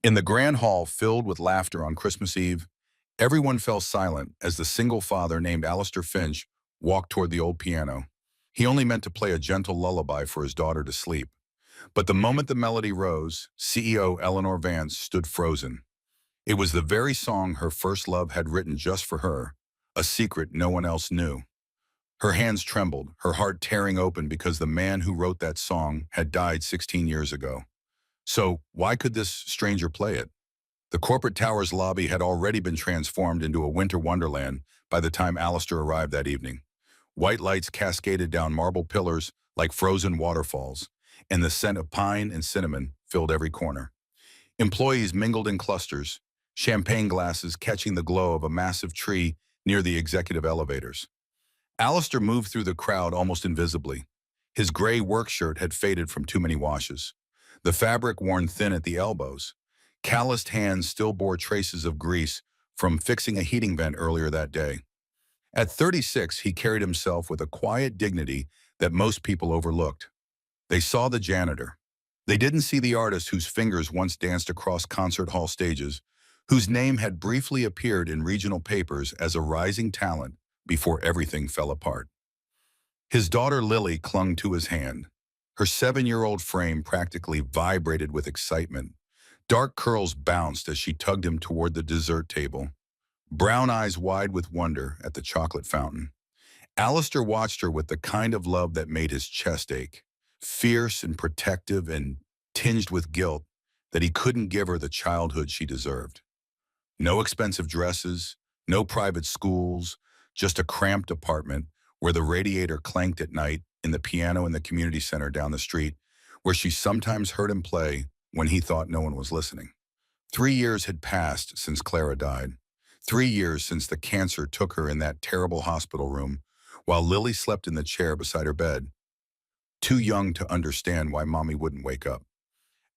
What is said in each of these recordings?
In the grand hall filled with laughter on Christmas Eve, everyone fell silent as the single father named Alistair Finch walked toward the old piano. He only meant to play a gentle lullaby for his daughter to sleep. But the moment the melody rose, CEO Eleanor Vance stood frozen. It was the very song her first love had written just for her, a secret no one else knew. Her hands trembled, her heart tearing open because the man who wrote that song had died 16 years ago. So why could this stranger play it? The corporate tower's lobby had already been transformed into a winter wonderland by the time Alistair arrived that evening. White lights cascaded down marble pillars like frozen waterfalls, and the scent of pine and cinnamon filled every corner. Employees mingled in clusters, champagne glasses catching the glow of a massive tree near the executive elevators. Alistair moved through the crowd almost invisibly. His gray work shirt had faded from too many washes, the fabric worn thin at the elbows. Calloused hands still bore traces of grease from fixing a heating vent earlier that day. At 36, he carried himself with a quiet dignity that most people overlooked. They saw the janitor. They didn't see the artist whose fingers once danced across concert hall stages, whose name had briefly appeared in regional papers as a rising talent before everything fell apart. His daughter Lily clung to his hand. Her 7-year-old frame practically vibrated with excitement. Dark curls bounced as she tugged him toward the dessert table, brown eyes wide with wonder at the chocolate fountain. Alistair watched her with the kind of love that made his chest ache, fierce and protective and tinged with guilt that he couldn't give her the childhood she deserved. No expensive dresses, no private schools, just a cramped apartment where the radiator clanked at night in the piano in the community center down the street, where she sometimes heard him play when he thought no one was listening. 3 years had passed since Clara died. 3 years since the cancer took her in that terrible hospital room, while Lily slept in the chair beside her bed, too young to understand why Mommy wouldn't wake up.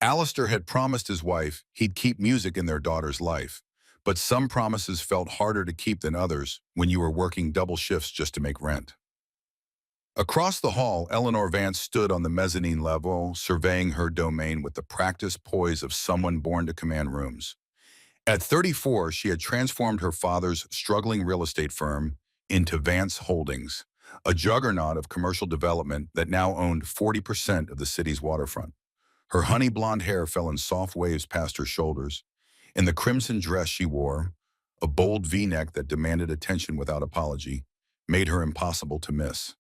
Alistair had promised his wife he'd keep music in their daughter's life, but some promises felt harder to keep than others when you were working double shifts just to make rent. Across the hall, Eleanor Vance stood on the mezzanine level, surveying her domain with the practiced poise of someone born to command rooms. At 34, she had transformed her father's struggling real estate firm into Vance Holdings, a juggernaut of commercial development that now owned 40% of the city's waterfront. Her honey blonde hair fell in soft waves past her shoulders, and the crimson dress she wore, a bold V-neck that demanded attention without apology, made her impossible to miss.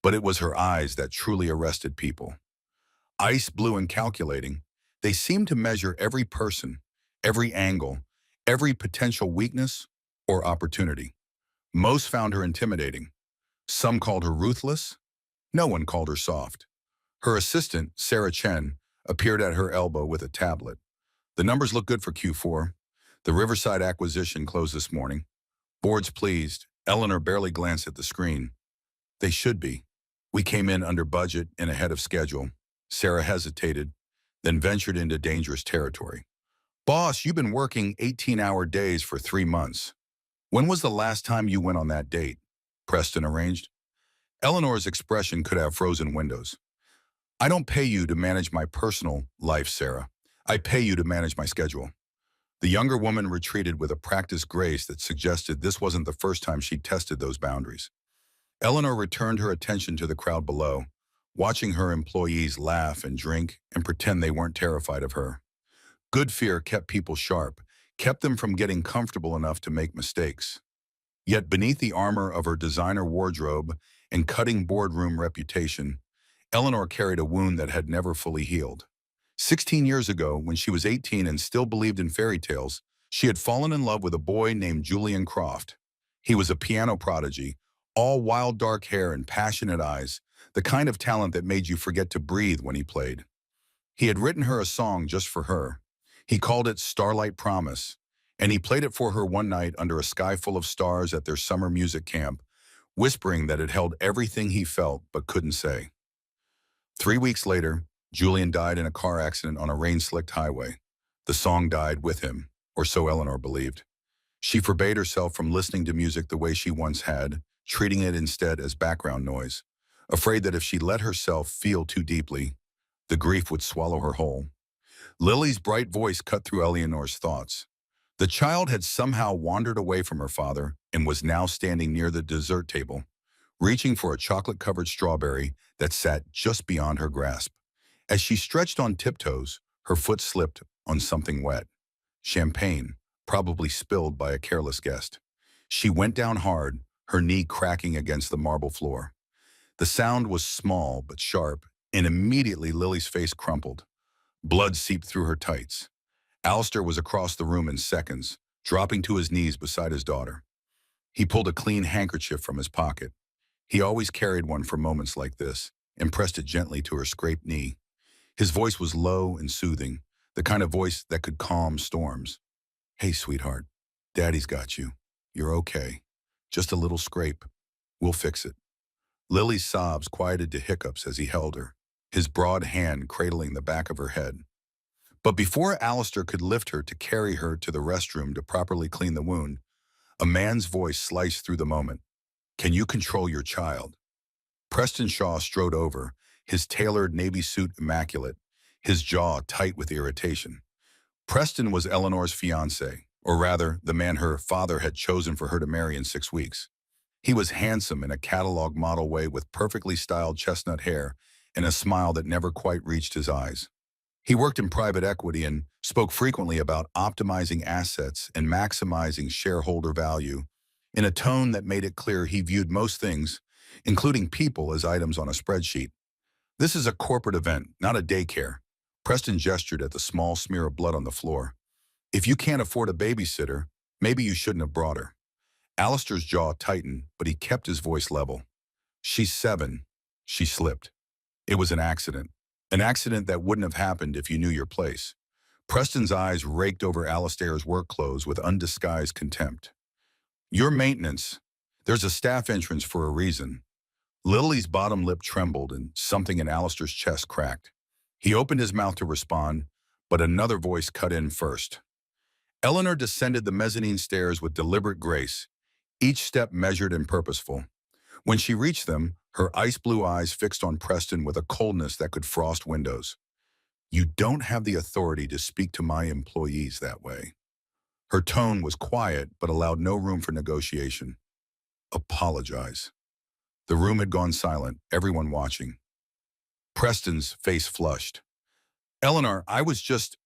But it was her eyes that truly arrested people. Ice blue and calculating, they seemed to measure every person, every angle, every potential weakness or opportunity. Most found her intimidating. Some called her ruthless. No one called her soft. Her assistant, Sarah Chen, appeared at her elbow with a tablet. The numbers look good for Q4. The Riverside acquisition closed this morning. Board's pleased. Eleanor barely glanced at the screen. They should be. We came in under budget and ahead of schedule. Sarah hesitated, then ventured into dangerous territory. Boss, you've been working 18-hour days for 3 months. When was the last time you went on that date? Preston arranged. Eleanor's expression could have frozen windows. I don't pay you to manage my personal life, Sarah. I pay you to manage my schedule. The younger woman retreated with a practiced grace that suggested this wasn't the first time she'd tested those boundaries. Eleanor returned her attention to the crowd below, watching her employees laugh and drink and pretend they weren't terrified of her. Good fear kept people sharp, kept them from getting comfortable enough to make mistakes. Yet beneath the armor of her designer wardrobe and cutting boardroom reputation, Eleanor carried a wound that had never fully healed. 16 years ago, when she was 18 and still believed in fairy tales, she had fallen in love with a boy named Julian Croft. He was a piano prodigy, all wild dark hair and passionate eyes, the kind of talent that made you forget to breathe when he played. He had written her a song just for her. He called it Starlight Promise, and he played it for her one night under a sky full of stars at their summer music camp, whispering that it held everything he felt but couldn't say. 3 weeks later, Julian died in a car accident on a rain-slicked highway. The song died with him, or so Eleanor believed. She forbade herself from listening to music the way she once had, treating it instead as background noise, afraid that if she let herself feel too deeply, the grief would swallow her whole. Lily's bright voice cut through Eleanor's thoughts. The child had somehow wandered away from her father and was now standing near the dessert table, reaching for a chocolate-covered strawberry that sat just beyond her grasp. As she stretched on tiptoes, her foot slipped on something wet. Champagne, probably spilled by a careless guest. She went down hard, her knee cracking against the marble floor. The sound was small but sharp, and immediately Lily's face crumpled. Blood seeped through her tights. Alistair was across the room in seconds, dropping to his knees beside his daughter. He pulled a clean handkerchief from his pocket. He always carried one for moments like this, and pressed it gently to her scraped knee. His voice was low and soothing, the kind of voice that could calm storms. "Hey, sweetheart, Daddy's got you. You're okay. Just a little scrape. We'll fix it." Lily's sobs quieted to hiccups as he held her, his broad hand cradling the back of her head. But before Alistair could lift her to carry her to the restroom to properly clean the wound, a man's voice sliced through the moment. "Can you control your child?" Preston Shaw strode over, his tailored navy suit immaculate, his jaw tight with irritation. Preston was Eleanor's fiancé, or rather, the man her father had chosen for her to marry in 6 weeks. He was handsome in a catalog model way with perfectly styled chestnut hair and a smile that never quite reached his eyes. He worked in private equity and spoke frequently about optimizing assets and maximizing shareholder value in a tone that made it clear he viewed most things, including people, as items on a spreadsheet. "This is a corporate event, not a daycare." Preston gestured at the small smear of blood on the floor. "If you can't afford a babysitter, maybe you shouldn't have brought her." Alistair's jaw tightened, but he kept his voice level. "She's 7. She slipped. It was an accident. An accident that wouldn't have happened if you knew your place." Preston's eyes raked over Alistair's work clothes with undisguised contempt. "Your maintenance. There's a staff entrance for a reason." Lily's bottom lip trembled and something in Alistair's chest cracked. He opened his mouth to respond, but another voice cut in first. Eleanor descended the mezzanine stairs with deliberate grace, each step measured and purposeful. When she reached them, her ice-blue eyes fixed on Preston with a coldness that could frost windows. "You don't have the authority to speak to my employees that way." Her tone was quiet but allowed no room for negotiation. "Apologize." The room had gone silent, everyone watching. Preston's face flushed. "Eleanor, I was just—"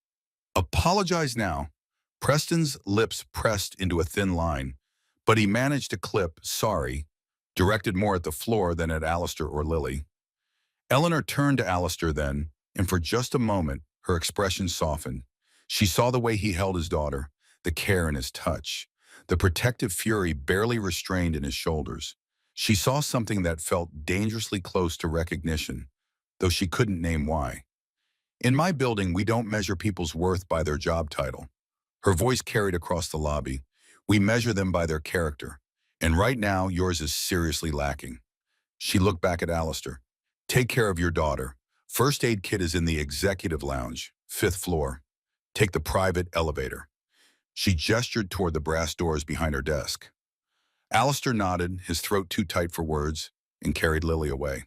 "Apologize now." Preston's lips pressed into a thin line, but he managed to clip "sorry," directed more at the floor than at Alistair or Lily. Eleanor turned to Alistair then, and for just a moment, her expression softened. She saw the way he held his daughter, the care in his touch, the protective fury barely restrained in his shoulders. She saw something that felt dangerously close to recognition, though she couldn't name why. "In my building, we don't measure people's worth by their job title." Her voice carried across the lobby. "We measure them by their character. And right now, yours is seriously lacking." She looked back at Alistair. "Take care of your daughter. First aid kit is in the executive lounge, 5th floor. Take the private elevator." She gestured toward the brass doors behind her desk. Alistair nodded, his throat too tight for words, and carried Lily away.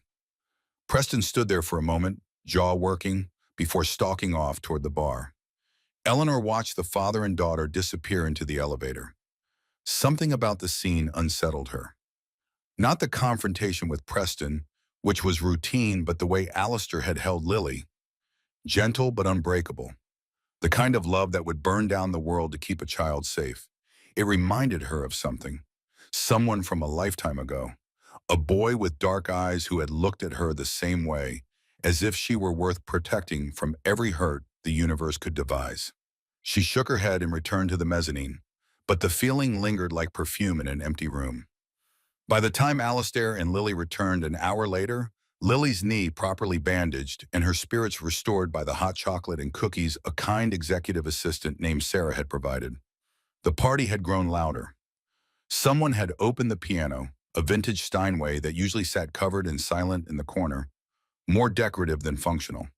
Preston stood there for a moment, jaw working, before stalking off toward the bar. Eleanor watched the father and daughter disappear into the elevator. Something about the scene unsettled her. Not the confrontation with Preston, which was routine, but the way Alistair had held Lily. Gentle but unbreakable. The kind of love that would burn down the world to keep a child safe. It reminded her of something. Someone from a lifetime ago. A boy with dark eyes who had looked at her the same way, as if she were worth protecting from every hurt the universe could devise. She shook her head and returned to the mezzanine, but the feeling lingered like perfume in an empty room. By the time Alistair and Lily returned an hour later, Lily's knee properly bandaged and her spirits restored by the hot chocolate and cookies a kind executive assistant named Sarah had provided. The party had grown louder. Someone had opened the piano, a vintage Steinway that usually sat covered and silent in the corner, more decorative than functional.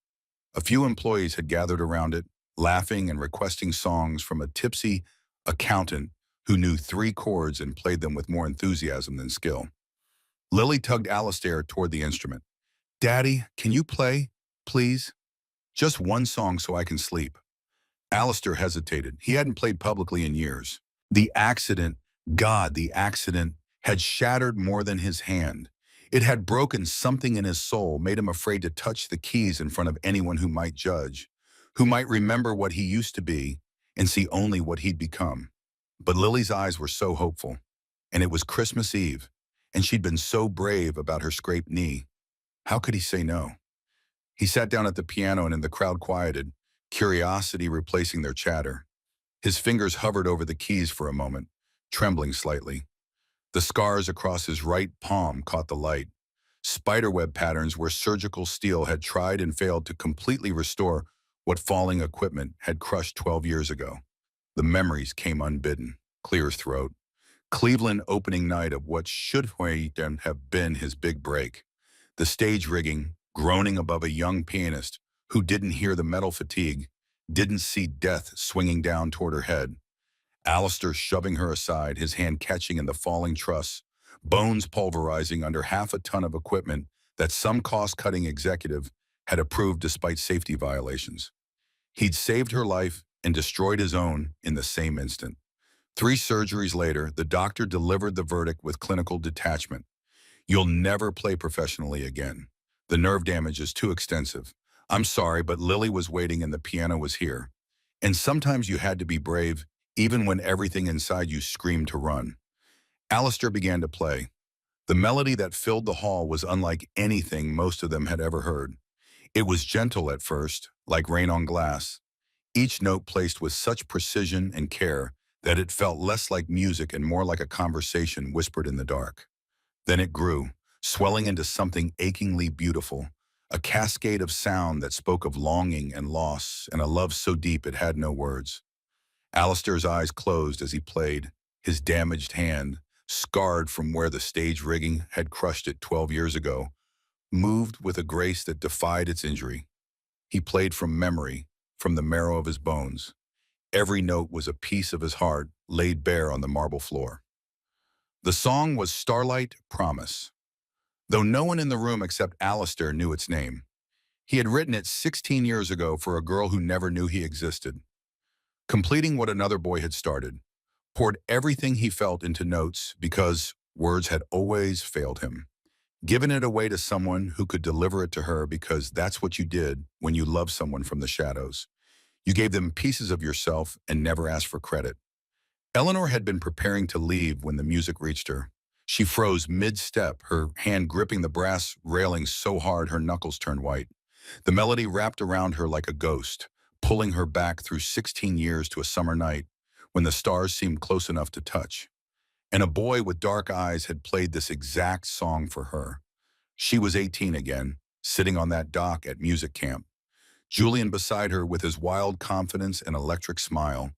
A few employees had gathered around it, laughing and requesting songs from a tipsy accountant who knew 3 chords and played them with more enthusiasm than skill. Lily tugged Alistair toward the instrument. "Daddy, can you play, please? Just one song so I can sleep." Alistair hesitated. He hadn't played publicly in years. The accident, the accident had shattered more than his hand. It had broken something in his soul, made him afraid to touch the keys in front of anyone who might judge, who might remember what he used to be and see only what he'd become. But Lily's eyes were so hopeful, and it was Christmas Eve, and she'd been so brave about her scraped knee. How could he say no? He sat down at the piano and the crowd quieted, curiosity replacing their chatter. His fingers hovered over the keys for a moment, trembling slightly. The scars across his right palm caught the light. Spiderweb patterns where surgical steel had tried and failed to completely restore what falling equipment had crushed 12 years ago. The memories came unbidden, clear as throat. Cleveland opening night of what should have been his big break. The stage rigging, groaning above a young pianist who didn't hear the metal fatigue, didn't see death swinging down toward her head. Alistair shoving her aside, his hand catching in the falling truss, bones pulverizing under half a ton of equipment that some cost-cutting executive had approved despite safety violations. He'd saved her life and destroyed his own in the same instant. 3 surgeries later, the doctor delivered the verdict with clinical detachment. You'll never play professionally again. The nerve damage is too extensive. I'm sorry, but Lily was waiting and the piano was here. And sometimes you had to be brave, even when everything inside you screamed to run. Alistair began to play. The melody that filled the hall was unlike anything most of them had ever heard. It was gentle at first, like rain on glass, each note placed with such precision and care that it felt less like music and more like a conversation whispered in the dark. Then it grew, swelling into something achingly beautiful, a cascade of sound that spoke of longing and loss and a love so deep it had no words. Alistair's eyes closed as he played, his damaged hand, scarred from where the stage rigging had crushed it 12 years ago, moved with a grace that defied its injury. He played from memory, from the marrow of his bones. Every note was a piece of his heart laid bare on the marble floor. The song was Starlight Promise, though no one in the room except Alistair knew its name. He had written it 16 years ago for a girl who never knew he existed. Completing what another boy had started, poured everything he felt into notes because words had always failed him. Given it away to someone who could deliver it to her because that's what you did when you loved someone from the shadows. You gave them pieces of yourself and never asked for credit. Eleanor had been preparing to leave when the music reached her. She froze mid-step, her hand gripping the brass railing so hard her knuckles turned white. The melody wrapped around her like a ghost, pulling her back through 16 years to a summer night when the stars seemed close enough to touch. And a boy with dark eyes had played this exact song for her. She was 18 again, sitting on that dock at music camp. Julian beside her with his wild confidence and electric smile,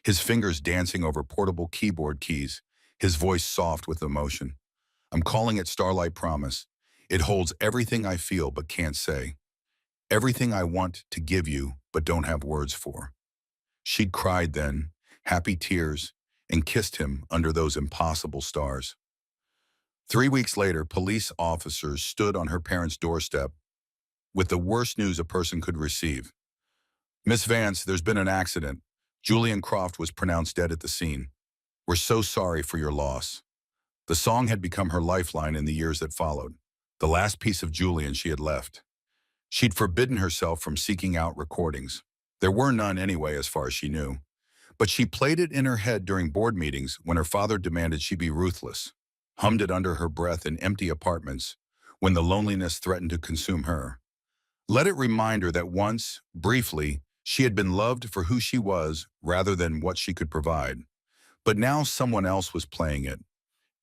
his fingers dancing over portable keyboard keys, his voice soft with emotion. I'm calling it Starlight Promise. It holds everything I feel but can't say. Everything I want to give you but don't have words for. She'd cried then, happy tears, and kissed him under those impossible stars. 3 weeks later, police officers stood on her parents' doorstep with the worst news a person could receive. Miss Vance, there's been an accident. Julian Croft was pronounced dead at the scene. We're so sorry for your loss. The song had become her lifeline in the years that followed, the last piece of Julian she had left. She'd forbidden herself from seeking out recordings. There were none anyway, as far as she knew. But she played it in her head during board meetings when her father demanded she be ruthless, hummed it under her breath in empty apartments when the loneliness threatened to consume her. Let it remind her that once, briefly, she had been loved for who she was rather than what she could provide. But now someone else was playing it.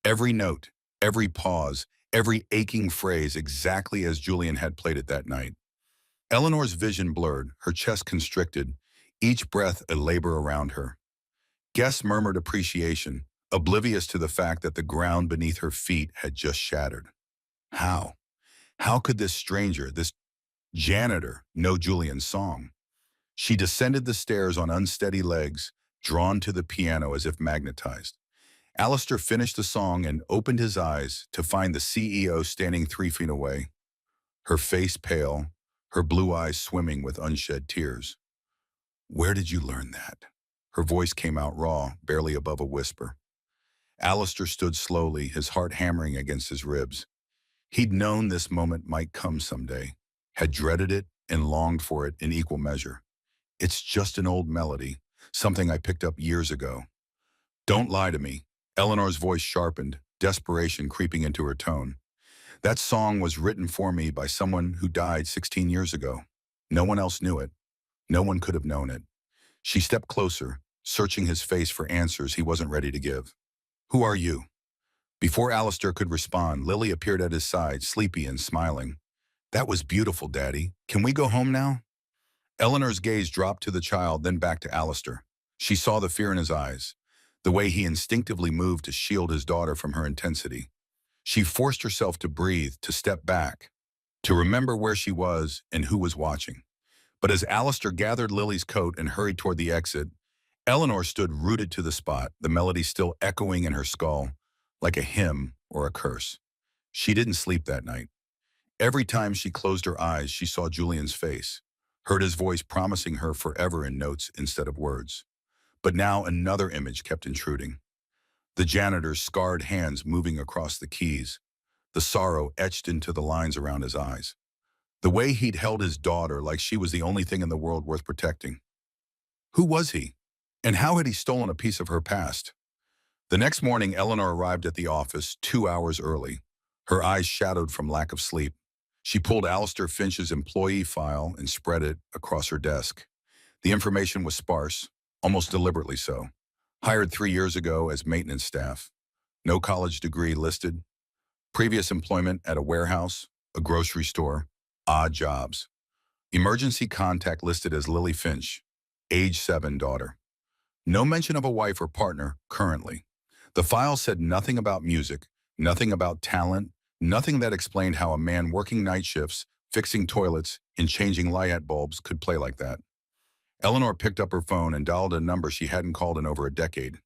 Every note, every pause, every aching phrase exactly as Julian had played it that night. Eleanor's vision blurred, her chest constricted, each breath a labor around her. Guests murmured appreciation, oblivious to the fact that the ground beneath her feet had just shattered. How? How could this stranger, this janitor, know Julian's song? She descended the stairs on unsteady legs, drawn to the piano as if magnetized. Alistair finished the song and opened his eyes to find the CEO standing 3 feet away, her face pale, her blue eyes swimming with unshed tears. Where did you learn that? Her voice came out raw, barely above a whisper. Alistair stood slowly, his heart hammering against his ribs. He'd known this moment might come someday, had dreaded it and longed for it in equal measure. It's just an old melody, something I picked up years ago. Don't lie to me. Eleanor's voice sharpened, desperation creeping into her tone. That song was written for me by someone who died 16 years ago. No one else knew it. No one could have known it. She stepped closer, searching his face for answers he wasn't ready to give. Who are you? Before Alistair could respond, Lily appeared at his side, sleepy and smiling. That was beautiful, Daddy. Can we go home now? Eleanor's gaze dropped to the child, then back to Alistair. She saw the fear in his eyes, the way he instinctively moved to shield his daughter from her intensity. She forced herself to breathe, to step back, to remember where she was and who was watching. But as Alistair gathered Lily's coat and hurried toward the exit, Eleanor stood rooted to the spot, the melody still echoing in her skull, like a hymn or a curse. She didn't sleep that night. Every time she closed her eyes, she saw Julian's face, heard his voice promising her forever in notes instead of words. But now another image kept intruding. The janitor's scarred hands moving across the keys, the sorrow etched into the lines around his eyes. The way he'd held his daughter like she was the only thing in the world worth protecting. Who was he? And how had he stolen a piece of her past? The next morning, Eleanor arrived at the office 2 hours early, her eyes shadowed from lack of sleep. She pulled Alistair Finch's employee file and spread it across her desk. The information was sparse, almost deliberately so. Hired 3 years ago as maintenance staff. No college degree listed. Previous employment at a warehouse, a grocery store. Odd jobs. Emergency contact listed as Lily Finch, age 7 daughter. No mention of a wife or partner currently. The file said nothing about music, nothing about talent, nothing that explained how a man working night shifts, fixing toilets, and changing light bulbs could play like that. Eleanor picked up her phone and dialed a number she hadn't called in over a decade.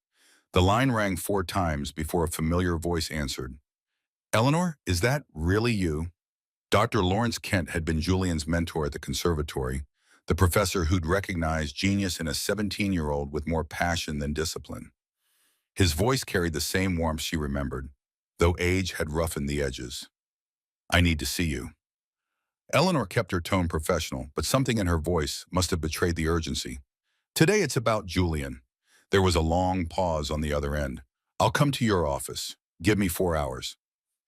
The line rang 4 times before a familiar voice answered. Eleanor, is that really you? Dr. Lawrence Kent had been Julian's mentor at the conservatory, the professor who'd recognized genius in a 17-year-old with more passion than discipline. His voice carried the same warmth she remembered, though age had roughened the edges. I need to see you. Eleanor kept her tone professional, but something in her voice must have betrayed the urgency. Today it's about Julian. There was a long pause on the other end. I'll come to your office. Give me 4 hours.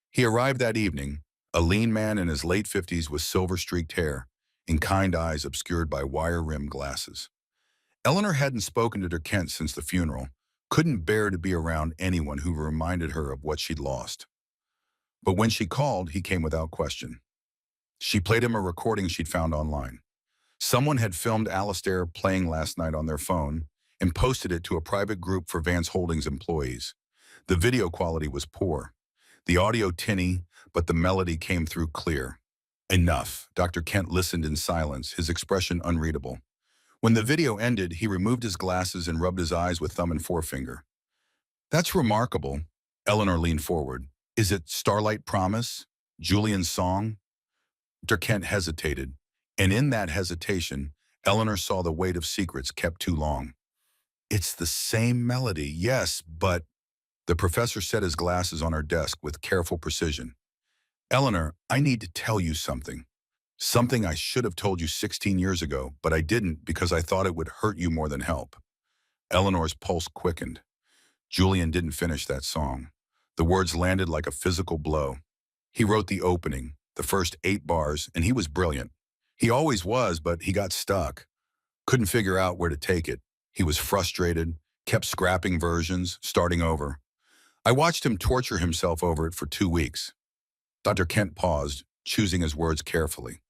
He arrived that evening, a lean man in his late 50s with silver-streaked hair and kind eyes obscured by wire-rimmed glasses. Eleanor hadn't spoken to Dr. Kent since the funeral, couldn't bear to be around anyone who reminded her of what she'd lost. But when she called, he came without question. She played him a recording she'd found online. Someone had filmed Alistair playing last night on their phone and posted it to a private group for Vance Holdings employees. The video quality was poor, the audio tinny, but the melody came through clear. Enough. Dr. Kent listened in silence, his expression unreadable. When the video ended, he removed his glasses and rubbed his eyes with thumb and forefinger. That's remarkable. Eleanor leaned forward. Is it Starlight Promise? Julian's song? Dr. Kent hesitated, and in that hesitation, Eleanor saw the weight of secrets kept too long. It's the same melody, yes, but... The professor set his glasses on her desk with careful precision. Eleanor, I need to tell you something. Something I should have told you 16 years ago, but I didn't because I thought it would hurt you more than help. Eleanor's pulse quickened. Julian didn't finish that song. The words landed like a physical blow. He wrote the opening, the first 8 bars, and he was brilliant. He always was, but he got stuck. Couldn't figure out where to take it. He was frustrated, kept scrapping versions, starting over. I watched him torture himself over it for 2 weeks. Dr. Kent paused, choosing his words carefully.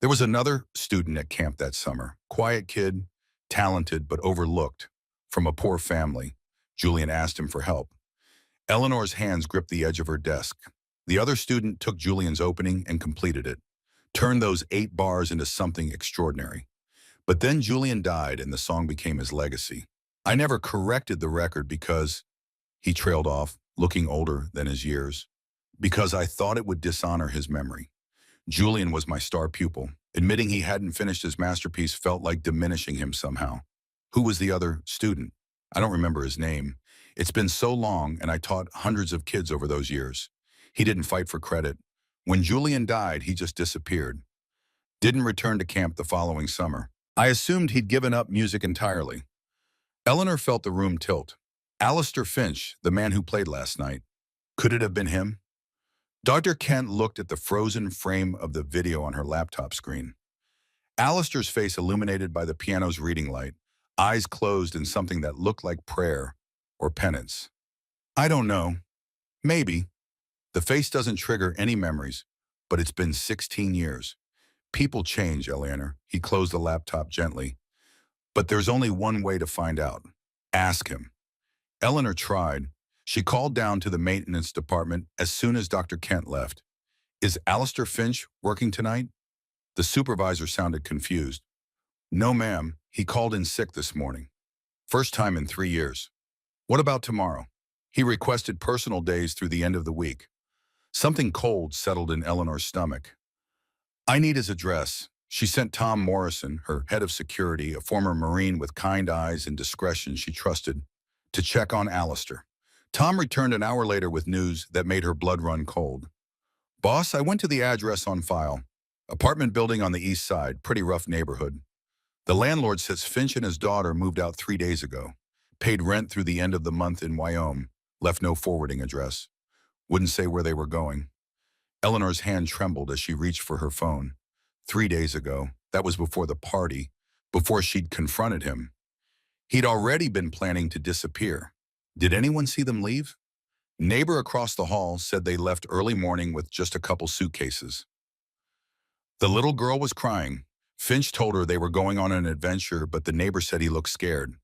There was another student at camp that summer, quiet kid, talented but overlooked, from a poor family. Julian asked him for help. Eleanor's hands gripped the edge of her desk. The other student took Julian's opening and completed it, turned those 8 bars into something extraordinary. But then Julian died and the song became his legacy. I never corrected the record because... He trailed off, looking older than his years. Because I thought it would dishonor his memory. Julian was my star pupil, Admitting he hadn't finished his masterpiece felt like diminishing him somehow. Who was the other student? I don't remember his name. It's been so long, and I taught hundreds of kids over those years. He didn't fight for credit. When Julian died, he just disappeared. Didn't return to camp the following summer. I assumed he'd given up music entirely. Eleanor felt the room tilt. Alistair Finch, the man who played last night. Could it have been him? Dr. Kent looked at the frozen frame of the video on her laptop screen. Alistair's face illuminated by the piano's reading light, eyes closed in something that looked like prayer or penance. I don't know. Maybe. The face doesn't trigger any memories, but it's been 16 years. People change, Eleanor. He closed the laptop gently. But there's only one way to find out. Ask him. Eleanor tried. She called down to the maintenance department as soon as Dr. Kent left. Is Alistair Finch working tonight? The supervisor sounded confused. No, ma'am. He called in sick this morning. First time in 3 years. What about tomorrow? He requested personal days through the end of the week. Something cold settled in Eleanor's stomach. I need his address. She sent Tom Morrison, her head of security, a former Marine with kind eyes and discretion she trusted, to check on Alistair. Tom returned an hour later with news that made her blood run cold. Boss, I went to the address on file. Apartment building on the east side, pretty rough neighborhood. The landlord says Finch and his daughter moved out 3 days ago. Paid rent through the end of the month in Wyoming. Left no forwarding address. Wouldn't say where they were going. Eleanor's hand trembled as she reached for her phone. 3 days ago, that was before the party, before she'd confronted him. He'd already been planning to disappear. Did anyone see them leave? Neighbor across the hall said they left early morning with just a couple suitcases. The little girl was crying. Finch told her they were going on an adventure, but the neighbor said he looked scared.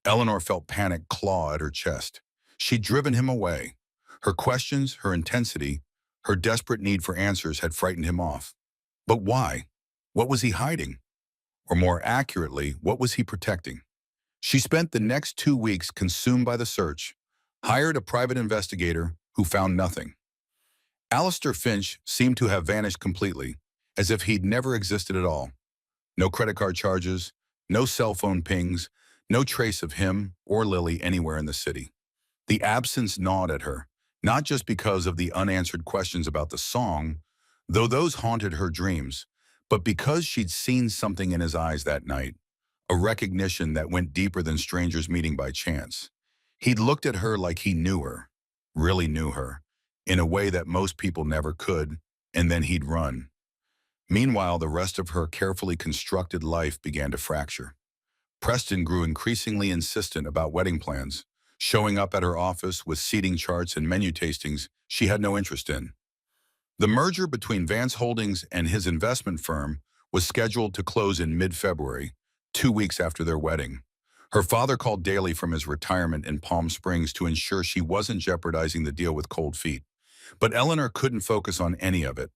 Eleanor felt panic claw at her chest. She'd driven him away. Her questions, her intensity, her desperate need for answers had frightened him off. But why? What was he hiding? Or more accurately, what was he protecting? She spent the next 2 weeks consumed by the search, hired a private investigator who found nothing. Alistair Finch seemed to have vanished completely, as if he'd never existed at all. No credit card charges, no cell phone pings, no trace of him or Lily anywhere in the city. The absence gnawed at her, not just because of the unanswered questions about the song, though those haunted her dreams, but because she'd seen something in his eyes that night, a recognition that went deeper than strangers meeting by chance. He'd looked at her like he knew her, really knew her, in a way that most people never could, and then he'd run. Meanwhile, the rest of her carefully constructed life began to fracture. Preston grew increasingly insistent about wedding plans, showing up at her office with seating charts and menu tastings she had no interest in. The merger between Vance Holdings and his investment firm was scheduled to close in mid-February, 2 weeks after their wedding. Her father called daily from his retirement in Palm Springs to ensure she wasn't jeopardizing the deal with cold feet. But Eleanor couldn't focus on any of it.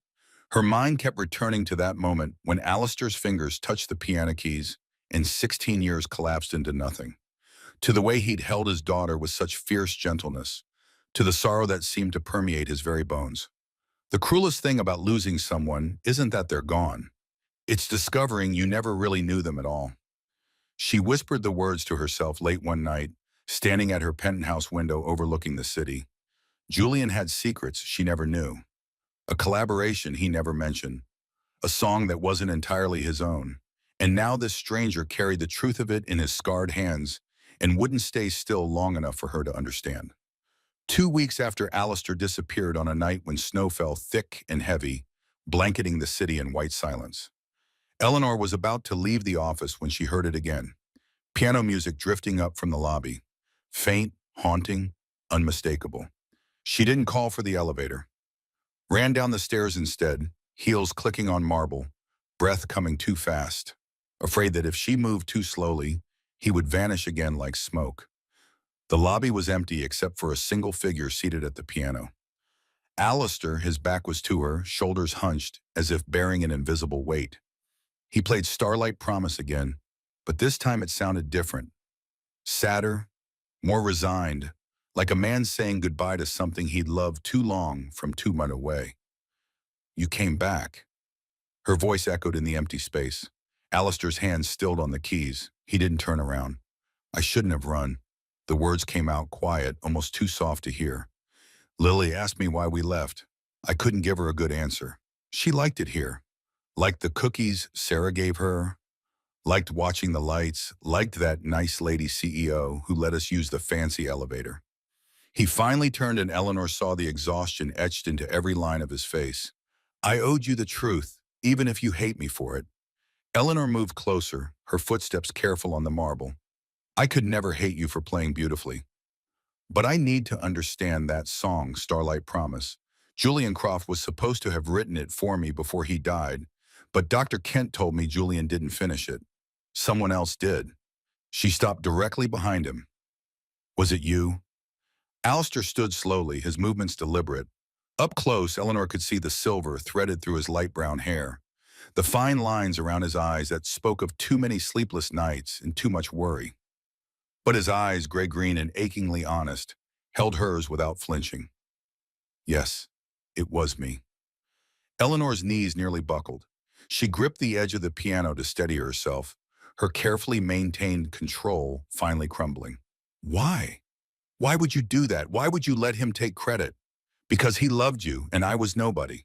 Her mind kept returning to that moment when Alistair's fingers touched the piano keys and 16 years collapsed into nothing. To the way he'd held his daughter with such fierce gentleness, to the sorrow that seemed to permeate his very bones. The cruelest thing about losing someone isn't that they're gone. It's discovering you never really knew them at all. She whispered the words to herself late one night, standing at her penthouse window overlooking the city. Julian had secrets she never knew. A collaboration he never mentioned. A song that wasn't entirely his own. And now this stranger carried the truth of it in his scarred hands and wouldn't stay still long enough for her to understand. 2 weeks after Alistair disappeared on a night when snow fell thick and heavy, blanketing the city in white silence. Eleanor was about to leave the office when she heard it again. Piano music drifting up from the lobby. Faint, haunting, unmistakable. She didn't call for the elevator. Ran down the stairs instead, heels clicking on marble, breath coming too fast. Afraid that if she moved too slowly, he would vanish again like smoke. The lobby was empty except for a single figure seated at the piano. Alistair, his back was to her, shoulders hunched, as if bearing an invisible weight. He played Starlight Promise again, but this time it sounded different. Sadder, more resigned, like a man saying goodbye to something he'd loved too long from too much away. You came back. Her voice echoed in the empty space. Alistair's hands stilled on the keys. He didn't turn around. I shouldn't have run. The words came out quiet, almost too soft to hear. Lily asked me why we left. I couldn't give her a good answer. She liked it here. Liked the cookies Sarah gave her. Liked watching the lights. Liked that nice lady CEO who let us use the fancy elevator. He finally turned and Eleanor saw the exhaustion etched into every line of his face. I owed you the truth, even if you hate me for it. Eleanor moved closer, her footsteps careful on the marble. I could never hate you for playing beautifully. But I need to understand that song, Starlight Promise. Julian Croft was supposed to have written it for me before he died, but Dr. Kent told me Julian didn't finish it. Someone else did. She stopped directly behind him. Was it you? Alistair stood slowly, his movements deliberate. Up close, Eleanor could see the silver threaded through his light brown hair, the fine lines around his eyes that spoke of too many sleepless nights and too much worry. But his eyes, gray-green and achingly honest, held hers without flinching. Yes, it was me. Eleanor's knees nearly buckled. She gripped the edge of the piano to steady herself, her carefully maintained control finally crumbling. Why? Why would you do that? Why would you let him take credit? Because he loved you and I was nobody.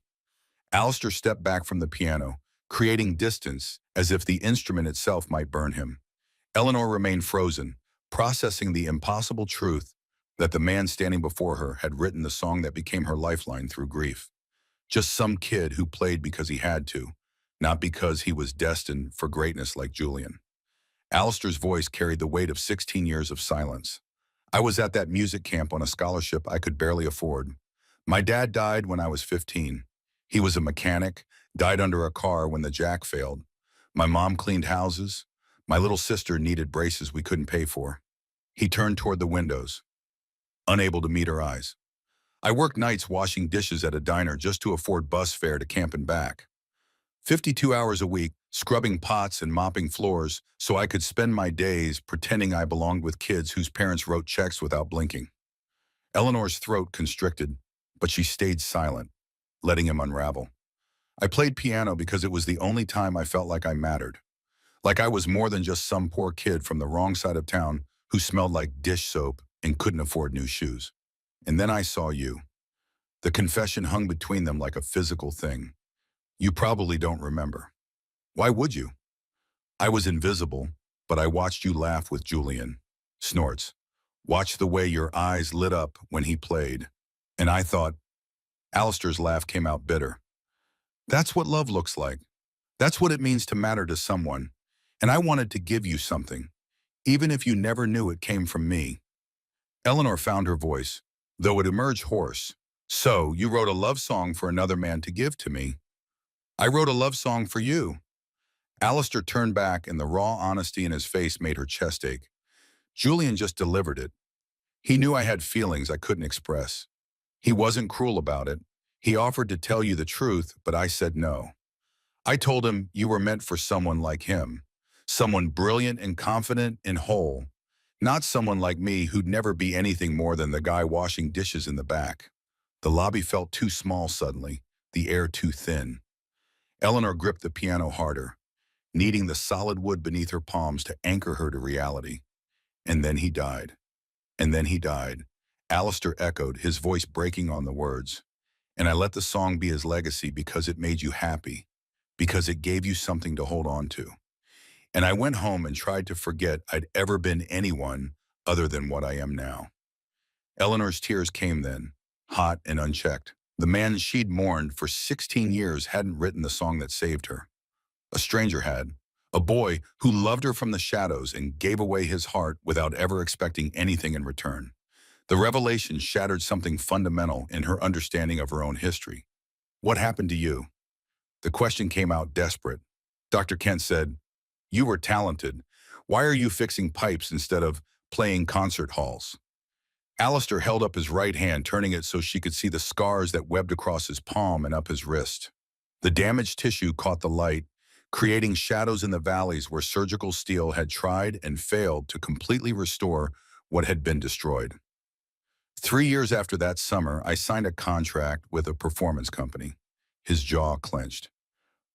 Alistair stepped back from the piano, creating distance as if the instrument itself might burn him. Eleanor remained frozen, processing the impossible truth that the man standing before her had written the song that became her lifeline through grief. Just some kid who played because he had to, not because he was destined for greatness like Julian. Alistair's voice carried the weight of 16 years of silence. I was at that music camp on a scholarship I could barely afford. My dad died when I was 15. He was a mechanic, died under a car when the jack failed. My mom cleaned houses. My little sister needed braces we couldn't pay for. He turned toward the windows, unable to meet her eyes. I worked nights washing dishes at a diner just to afford bus fare to camp and back. 52 hours a week, scrubbing pots and mopping floors so I could spend my days pretending I belonged with kids whose parents wrote checks without blinking. Eleanor's throat constricted, but she stayed silent, letting him unravel. I played piano because it was the only time I felt like I mattered. Like I was more than just some poor kid from the wrong side of town who smelled like dish soap and couldn't afford new shoes. And then I saw you. The confession hung between them like a physical thing. You probably don't remember. Why would you? I was invisible, but I watched you laugh with Julian. Snorts. Watched the way your eyes lit up when he played. And I thought, Alistair's laugh came out bitter. That's what love looks like. That's what it means to matter to someone. And I wanted to give you something, even if you never knew it came from me. Eleanor found her voice, though it emerged hoarse. So, you wrote a love song for another man to give to me. I wrote a love song for you. Alistair turned back and the raw honesty in his face made her chest ache. Julian just delivered it. He knew I had feelings I couldn't express. He wasn't cruel about it. He offered to tell you the truth, but I said no. I told him you were meant for someone like him. Someone brilliant and confident and whole. Not someone like me who'd never be anything more than the guy washing dishes in the back. The lobby felt too small suddenly, the air too thin. Eleanor gripped the piano harder, needing the solid wood beneath her palms to anchor her to reality. And then he died. And then he died. Alistair echoed, his voice breaking on the words. And I let the song be his legacy because it made you happy, because it gave you something to hold on to. And I went home and tried to forget I'd ever been anyone other than what I am now. Eleanor's tears came then, hot and unchecked. The man she'd mourned for 16 years hadn't written the song that saved her. A stranger had. A boy who loved her from the shadows and gave away his heart without ever expecting anything in return. The revelation shattered something fundamental in her understanding of her own history. What happened to you? The question came out desperate. Dr. Kent said, you were talented. Why are you fixing pipes instead of playing concert halls? Alistair held up his right hand, turning it so she could see the scars that webbed across his palm and up his wrist. The damaged tissue caught the light, creating shadows in the valleys where surgical steel had tried and failed to completely restore what had been destroyed. 3 years after that summer, I signed a contract with a performance company. His jaw clenched.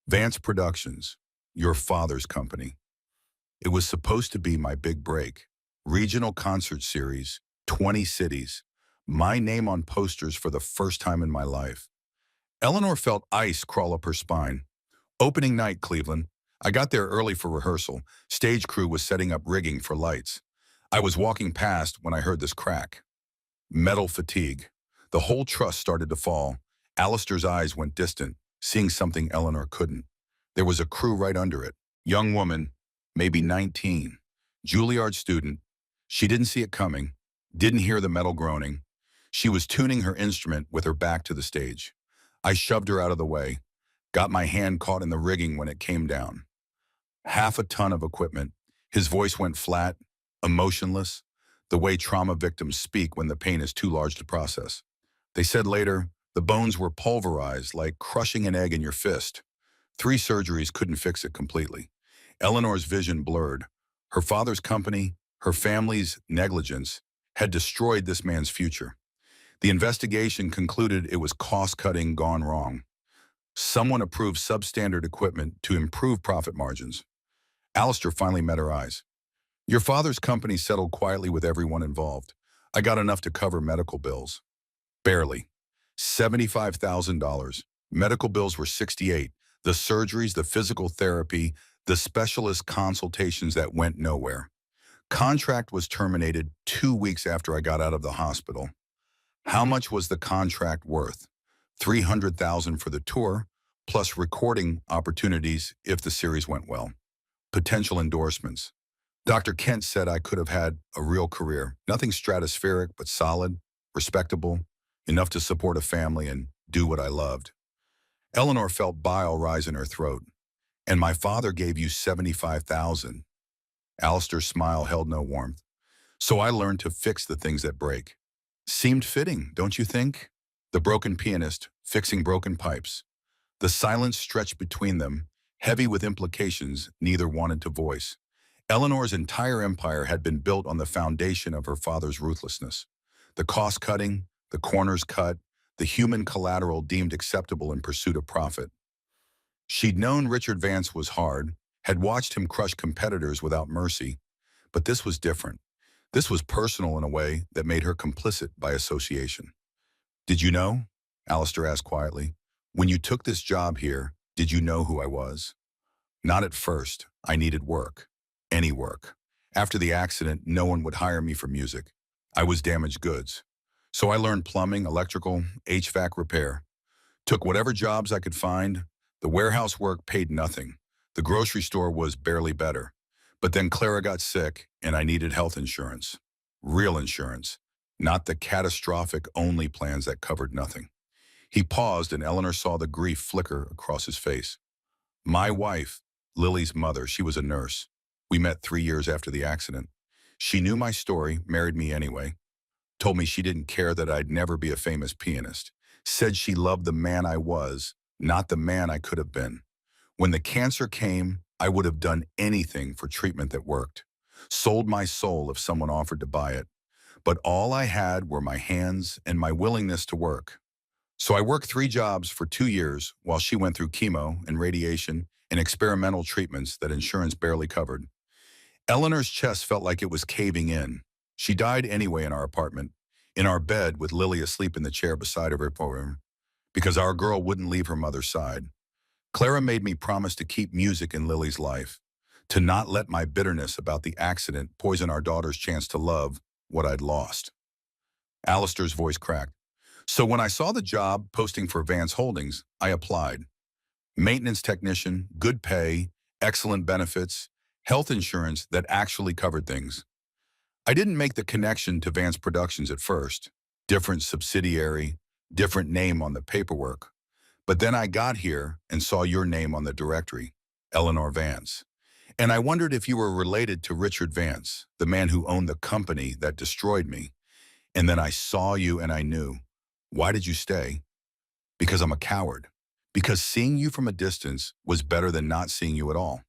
Vance Productions, your father's company. It was supposed to be my big break. Regional concert series, 20 cities. My name on posters for the first time in my life. Eleanor felt ice crawl up her spine. Opening night, Cleveland. I got there early for rehearsal. Stage crew was setting up rigging for lights. I was walking past when I heard this crack. Metal fatigue. The whole truss started to fall. Alistair's eyes went distant, seeing something Eleanor couldn't. There was a crew right under it. Young woman, maybe 19. Juilliard student. She didn't see it coming, didn't hear the metal groaning. She was tuning her instrument with her back to the stage. I shoved her out of the way, got my hand caught in the rigging when it came down. Half a ton of equipment. His voice went flat, emotionless, the way trauma victims speak when the pain is too large to process. They said later, the bones were pulverized like crushing an egg in your fist. 3 surgeries couldn't fix it completely. Eleanor's vision blurred. Her father's company, her family's negligence, had destroyed this man's future. The investigation concluded it was cost-cutting gone wrong. Someone approved substandard equipment to improve profit margins. Alistair finally met her eyes. Your father's company settled quietly with everyone involved. I got enough to cover medical bills. Barely. $75,000. Medical bills were 68. The surgeries, the physical therapy, the specialist consultations that went nowhere. Contract was terminated 2 weeks after I got out of the hospital. How much was the contract worth? $300,000 for the tour, plus recording opportunities if the series went well. Potential endorsements. Dr. Kent said I could have had a real career. Nothing stratospheric, but solid, respectable, enough to support a family and do what I loved. Eleanor felt bile rise in her throat. And my father gave you $75,000. Alistair's smile held no warmth. So I learned to fix the things that break. Seemed fitting, don't you think? The broken pianist, fixing broken pipes. The silence stretched between them, heavy with implications neither wanted to voice. Eleanor's entire empire had been built on the foundation of her father's ruthlessness. The cost-cutting, the corners cut, the human collateral deemed acceptable in pursuit of profit. She'd known Richard Vance was hard, had watched him crush competitors without mercy, but this was different. This was personal in a way that made her complicit by association. Did you know? Alistair asked quietly. When you took this job here, did you know who I was? Not at first. I needed work. Any work. After the accident, no one would hire me for music. I was damaged goods. So I learned plumbing, electrical, HVAC repair. Took whatever jobs I could find. The warehouse work paid nothing. The grocery store was barely better. But then Clara got sick, and I needed health insurance. Real insurance. Not the catastrophic only plans that covered nothing. He paused, and Eleanor saw the grief flicker across his face. My wife, Lily's mother, she was a nurse. We met 3 years after the accident. She knew my story, married me anyway. Told me she didn't care that I'd never be a famous pianist. Said she loved the man I was, not the man I could have been. When the cancer came, I would have done anything for treatment that worked. Sold my soul if someone offered to buy it. But all I had were my hands and my willingness to work. So I worked 3 jobs for 2 years while she went through chemo and radiation and experimental treatments that insurance barely covered. Eleanor's chest felt like it was caving in. She died anyway in our apartment, in our bed with Lily asleep in the chair beside her, because our girl wouldn't leave her mother's side. Clara made me promise to keep music in Lily's life, to not let my bitterness about the accident poison our daughter's chance to love what I'd lost. Alistair's voice cracked. So when I saw the job posting for Vance Holdings, I applied. Maintenance technician, good pay, excellent benefits, health insurance that actually covered things. I didn't make the connection to Vance Productions at first. Different subsidiary, different name on the paperwork. But then I got here and saw your name on the directory, Eleanor Vance. And I wondered if you were related to Richard Vance, the man who owned the company that destroyed me. And then I saw you and I knew. Why did you stay? Because I'm a coward. Because seeing you from a distance was better than not seeing you at all.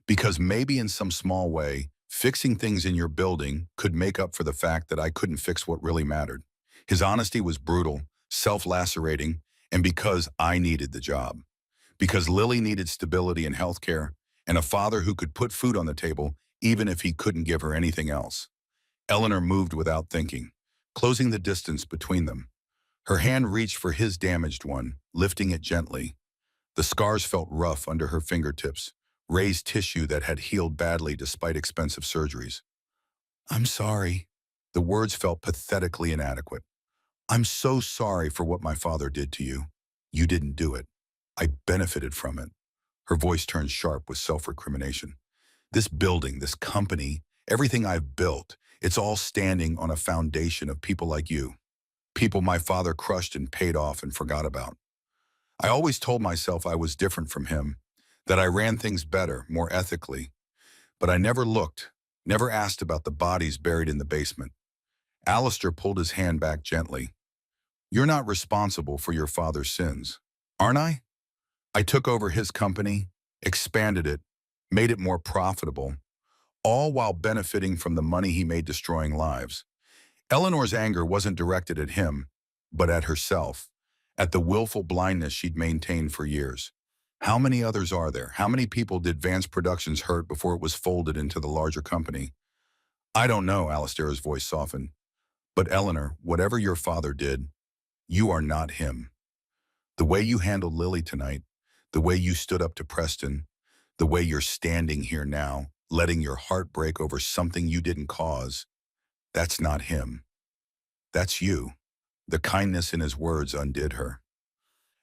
Because maybe in some small way, fixing things in your building could make up for the fact that I couldn't fix what really mattered. His honesty was brutal, self-lacerating, and because I needed the job. because Lily needed stability in healthcare and a father who could put food on the table even if he couldn't give her anything else. Eleanor moved without thinking, closing the distance between them. Her hand reached for his damaged one, lifting it gently. The scars felt rough under her fingertips, raised tissue that had healed badly despite expensive surgeries. "I'm sorry." The words felt pathetically inadequate. "I'm so sorry for what my father did to you. You didn't do it. I benefited from it." Her voice turned sharp with self-recrimination. "This building, this company, everything I've built, it's all standing on a foundation of people like you. People my father crushed and paid off and forgot about. I always told myself I was different from him, that I ran things better, more ethically. But I never looked, never asked about the bodies buried in the basement." Alistair pulled his hand back gently. "You're not responsible for your father's sins, aren't I? I took over his company, expanded it, made it more profitable, all while benefiting from the money he made destroying lives." Eleanor's anger wasn't directed at him, but at herself, at the willful blindness she'd maintained for years. How many others are there? How many people did Vance Productions hurt before it was folded into the larger company? "I don't know," Alistair's voice softened. "But Eleanor, whatever your father did, you are not him. The way you handled Lily tonight, the way you stood up to Preston, the way you're standing here now, letting your heart break over something you didn't cause, that's not him. That's you." The kindness in his words undid her.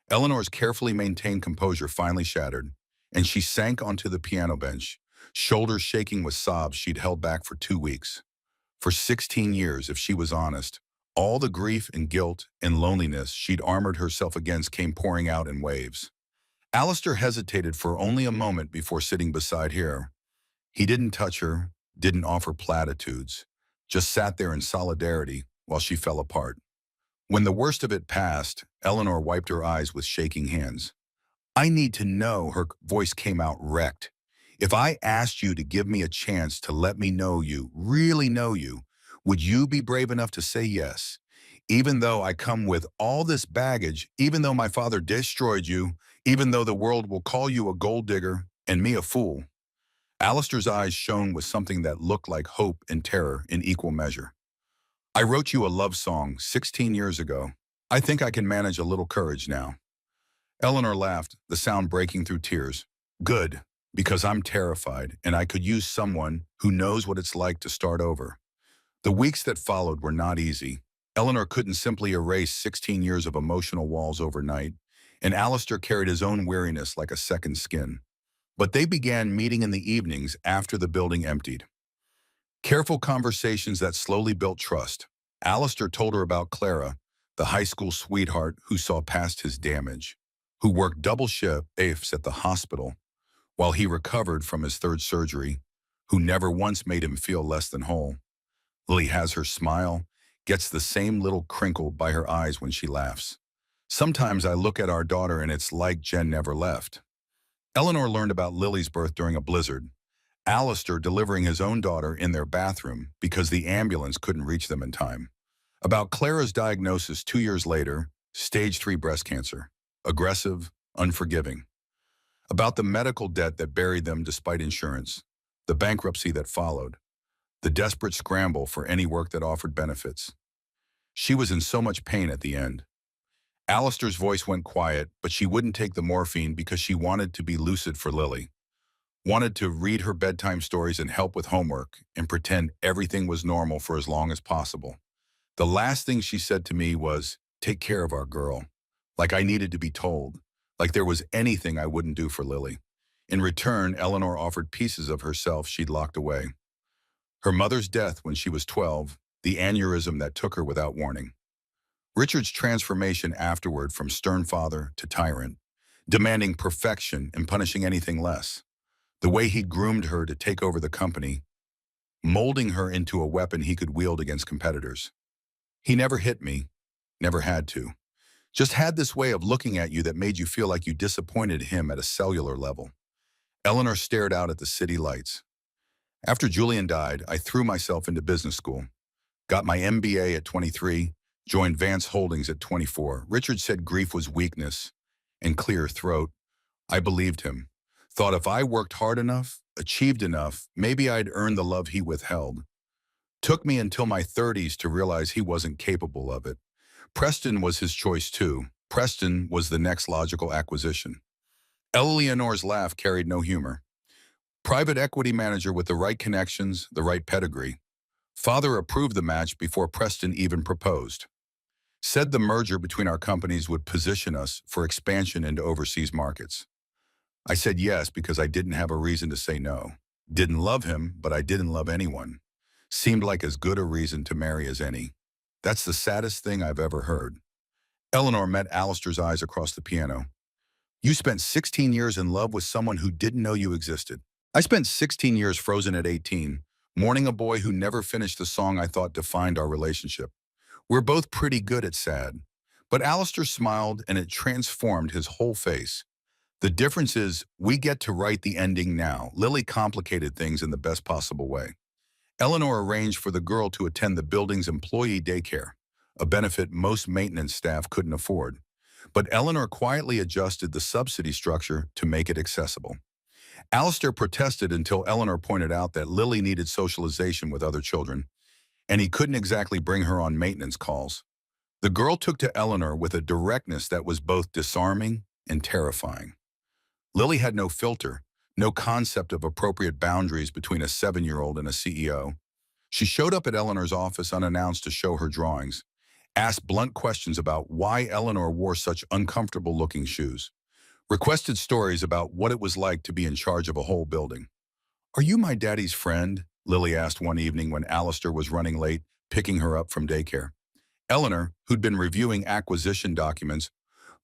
Eleanor's carefully maintained composure finally shattered, and she sank onto the piano bench, shoulders shaking with sobs she'd held back for 2 weeks. For 16 years, if she was honest, all the grief and guilt and loneliness she'd armored herself against came pouring out in waves. Alistair hesitated for only a moment before sitting beside her. He didn't touch her, didn't offer platitudes, just sat there in solidarity while she fell apart. When the worst of it passed, Eleanor wiped her eyes with shaking hands. "I need to know," her voice came out wrecked. "If I asked you to give me a chance to let me know you, really know you, would you be brave enough to say yes? Even though I come with all this baggage, even though my father destroyed you, even though the world will call you a gold digger and me a fool." Alistair's eyes shone with something that looked like hope and terror in equal measure. "I wrote you a love song 16 years ago. I think I can manage a little courage now." Eleanor laughed, the sound breaking through tears. "Good, because I'm terrified, and I could use someone who knows what it's like to start over." The weeks that followed were not easy. Eleanor couldn't simply erase 16 years of emotional walls overnight, and Alistair carried his own weariness like a second skin. But they began meeting in the evenings after the building emptied. Careful conversations that slowly built trust. Alistair told her about Clara, the high school sweetheart who saw past his damage, who worked double shifts at the hospital while he recovered from his third surgery, who never once made him feel less than whole. Lily has her smile, gets the same little crinkle by her eyes when she laughs. "Sometimes I look at our daughter and it's like Jen never left." Eleanor learned about Lily's birth during a blizzard, Alistair delivering his own daughter in their bathroom because the ambulance couldn't reach them in time. About Clara's diagnosis 2 years later, stage 3 breast cancer, aggressive, unforgiving. About the medical debt that buried them despite insurance, the bankruptcy that followed, the desperate scramble for any work that offered benefits. She was in so much pain at the end. Alistair's voice went quiet, but she wouldn't take the morphine because she wanted to be lucid for Lily. Wanted to read her bedtime stories and help with homework and pretend everything was normal for as long as possible. The last thing she said to me was, "Take care of our girl." Like I needed to be told. Like there was anything I wouldn't do for Lily. In return, Eleanor offered pieces of herself she'd locked away. Her mother's death when she was 12, the aneurysm that took her without warning. Richard's transformation afterward from stern father to tyrant, demanding perfection and punishing anything less. The way he groomed her to take over the company, molding her into a weapon he could wield against competitors. He never hit me, never had to. Just had this way of looking at you that made you feel like you disappointed him at a cellular level. Eleanor stared out at the city lights. After Julian died, I threw myself into business school. Got my MBA at 23, joined Vance Holdings at 24. Richard said grief was weakness and clear throat. I believed him. Thought if I worked hard enough, achieved enough, maybe I'd earn the love he withheld. Took me until my 30s to realize he wasn't capable of it. Preston was his choice too. Preston was the next logical acquisition. Eleanor's laugh carried no humor. Private equity manager with the right connections, the right pedigree. Father approved the match before Preston even proposed. Said the merger between our companies would position us for expansion into overseas markets. I said yes because I didn't have a reason to say no. Didn't love him, but I didn't love anyone. Seemed like as good a reason to marry as any. That's the saddest thing I've ever heard. Eleanor met Alistair's eyes across the piano. You spent 16 years in love with someone who didn't know you existed. I spent 16 years frozen at 18, mourning a boy who never finished the song I thought defined our relationship. We're both pretty good at sad. But Alistair smiled and it transformed his whole face. The difference is we get to write the ending now. Lily complicated things in the best possible way. Eleanor arranged for the girl to attend the building's employee daycare, a benefit most maintenance staff couldn't afford. But Eleanor quietly adjusted the subsidy structure to make it accessible. Alistair protested until Eleanor pointed out that Lily needed socialization with other children, and he couldn't exactly bring her on maintenance calls. The girl took to Eleanor with a directness that was both disarming and terrifying. Lily had no filter, no concept of appropriate boundaries between a 7-year-old and a CEO. She showed up at Eleanor's office unannounced to show her drawings, asked blunt questions about why Eleanor wore such uncomfortable-looking shoes, requested stories about what it was like to be in charge of a whole building. "Are you my daddy's friend?" Lily asked one evening when Alistair was running late, picking her up from daycare. Eleanor, who'd been reviewing acquisition documents,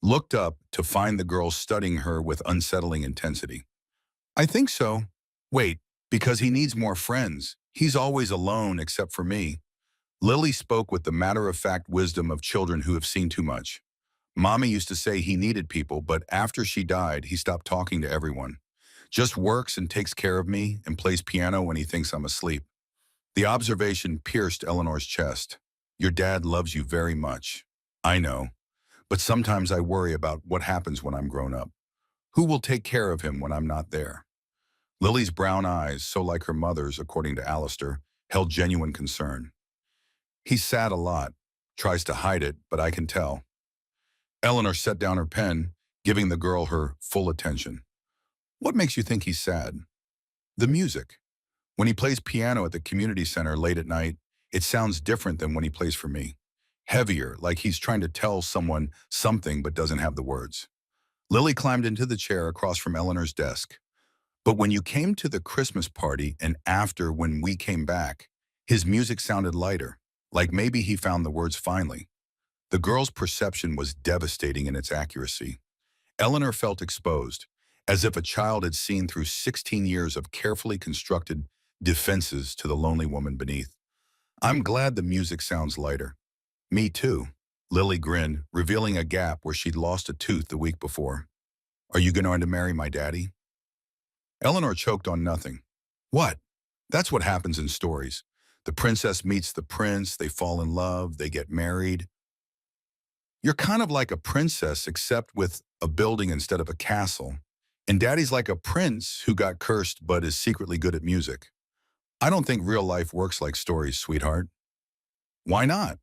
looked up to find the girl studying her with unsettling intensity. "I think so." "Wait, because he needs more friends. He's always alone except for me." Lily spoke with the matter-of-fact wisdom of children who have seen too much. "Mommy used to say he needed people, but after she died, he stopped talking to everyone. Just works and takes care of me and plays piano when he thinks I'm asleep." The observation pierced Eleanor's chest. "Your dad loves you very much." "I know. But sometimes I worry about what happens when I'm grown up. Who will take care of him when I'm not there?" Lily's brown eyes, so like her mother's, according to Alistair, held genuine concern. "He's sad a lot. Tries to hide it, but I can tell." Eleanor set down her pen, giving the girl her full attention. "What makes you think he's sad?" "The music. When he plays piano at the community center late at night, it sounds different than when he plays for me. Heavier, like he's trying to tell someone something but doesn't have the words." Lily climbed into the chair across from Eleanor's desk. "But when you came to the Christmas party and after when we came back, his music sounded lighter, like maybe he found the words finally." The girl's perception was devastating in its accuracy. Eleanor felt exposed, as if a child had seen through 16 years of carefully constructed defenses to the lonely woman beneath. "I'm glad the music sounds lighter." "Me too." Lily grinned, revealing a gap where she'd lost a tooth the week before. "Are you going to marry my daddy?" Eleanor choked on nothing. "What?" "That's what happens in stories. The princess meets the prince, they fall in love, they get married. You're kind of like a princess except with a building instead of a castle. And daddy's like a prince who got cursed but is secretly good at music. I don't think real life works like stories, sweetheart." "Why not?"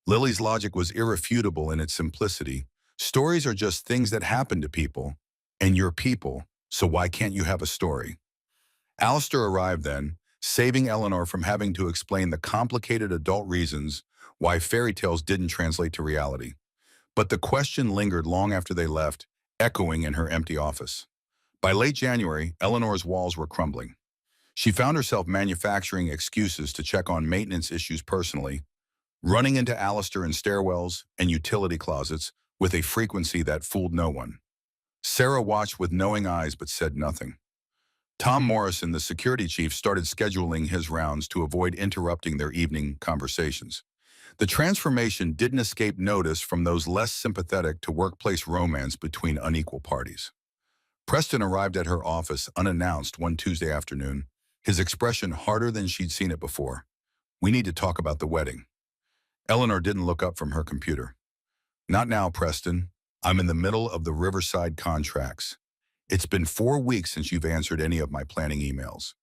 Lily's logic was irrefutable in its simplicity. Stories are just things that happen to people, and you're people, so why can't you have a story? Alistair arrived then, saving Eleanor from having to explain the complicated adult reasons why fairy tales didn't translate to reality. But the question lingered long after they left, echoing in her empty office. By late January, Eleanor's walls were crumbling. She found herself manufacturing excuses to check on maintenance issues personally, running into Alistair in stairwells and utility closets with a frequency that fooled no one. Sarah watched with knowing eyes but said nothing. Tom Morrison, the security chief, started scheduling his rounds to avoid interrupting their evening conversations. The transformation didn't escape notice from those less sympathetic to workplace romance between unequal parties. Preston arrived at her office unannounced one Tuesday afternoon, his expression harder than she'd seen it before. "We need to talk about the wedding." Eleanor didn't look up from her computer. "Not now, Preston. I'm in the middle of the Riverside contracts. It's been 4 weeks since you've answered any of my planning emails.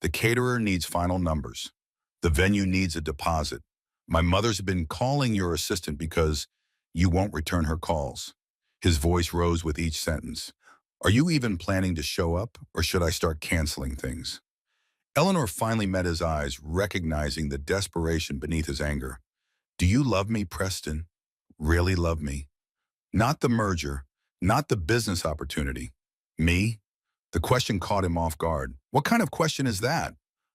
The caterer needs final numbers. The venue needs a deposit. My mother's been calling your assistant because you won't return her calls. His voice rose with each sentence. Are you even planning to show up, or should I start canceling things? Eleanor finally met his eyes, recognizing the desperation beneath his anger. Do you love me, Preston? Really love me? Not the merger, not the business opportunity. Me? The question caught him off guard. What kind of question is that?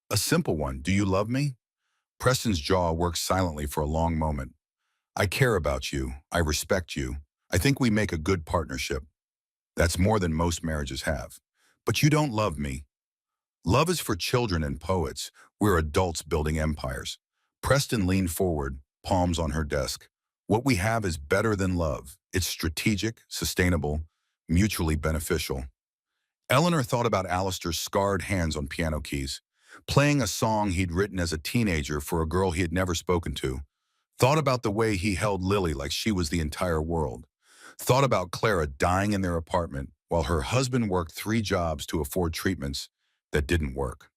A simple one. Do you love me? Preston's jaw worked silently for a long moment. I care about you. I respect you. I think we make a good partnership. That's more than most marriages have. But you don't love me. Love is for children and poets. We're adults building empires. Preston leaned forward, palms on her desk. What we have is better than love. It's strategic, sustainable, mutually beneficial. Eleanor thought about Alistair's scarred hands on piano keys, playing a song he'd written as a teenager for a girl he had never spoken to. Thought about the way he held Lily like she was the entire world. Thought about Clara dying in their apartment while her husband worked 3 jobs to afford treatments that didn't work.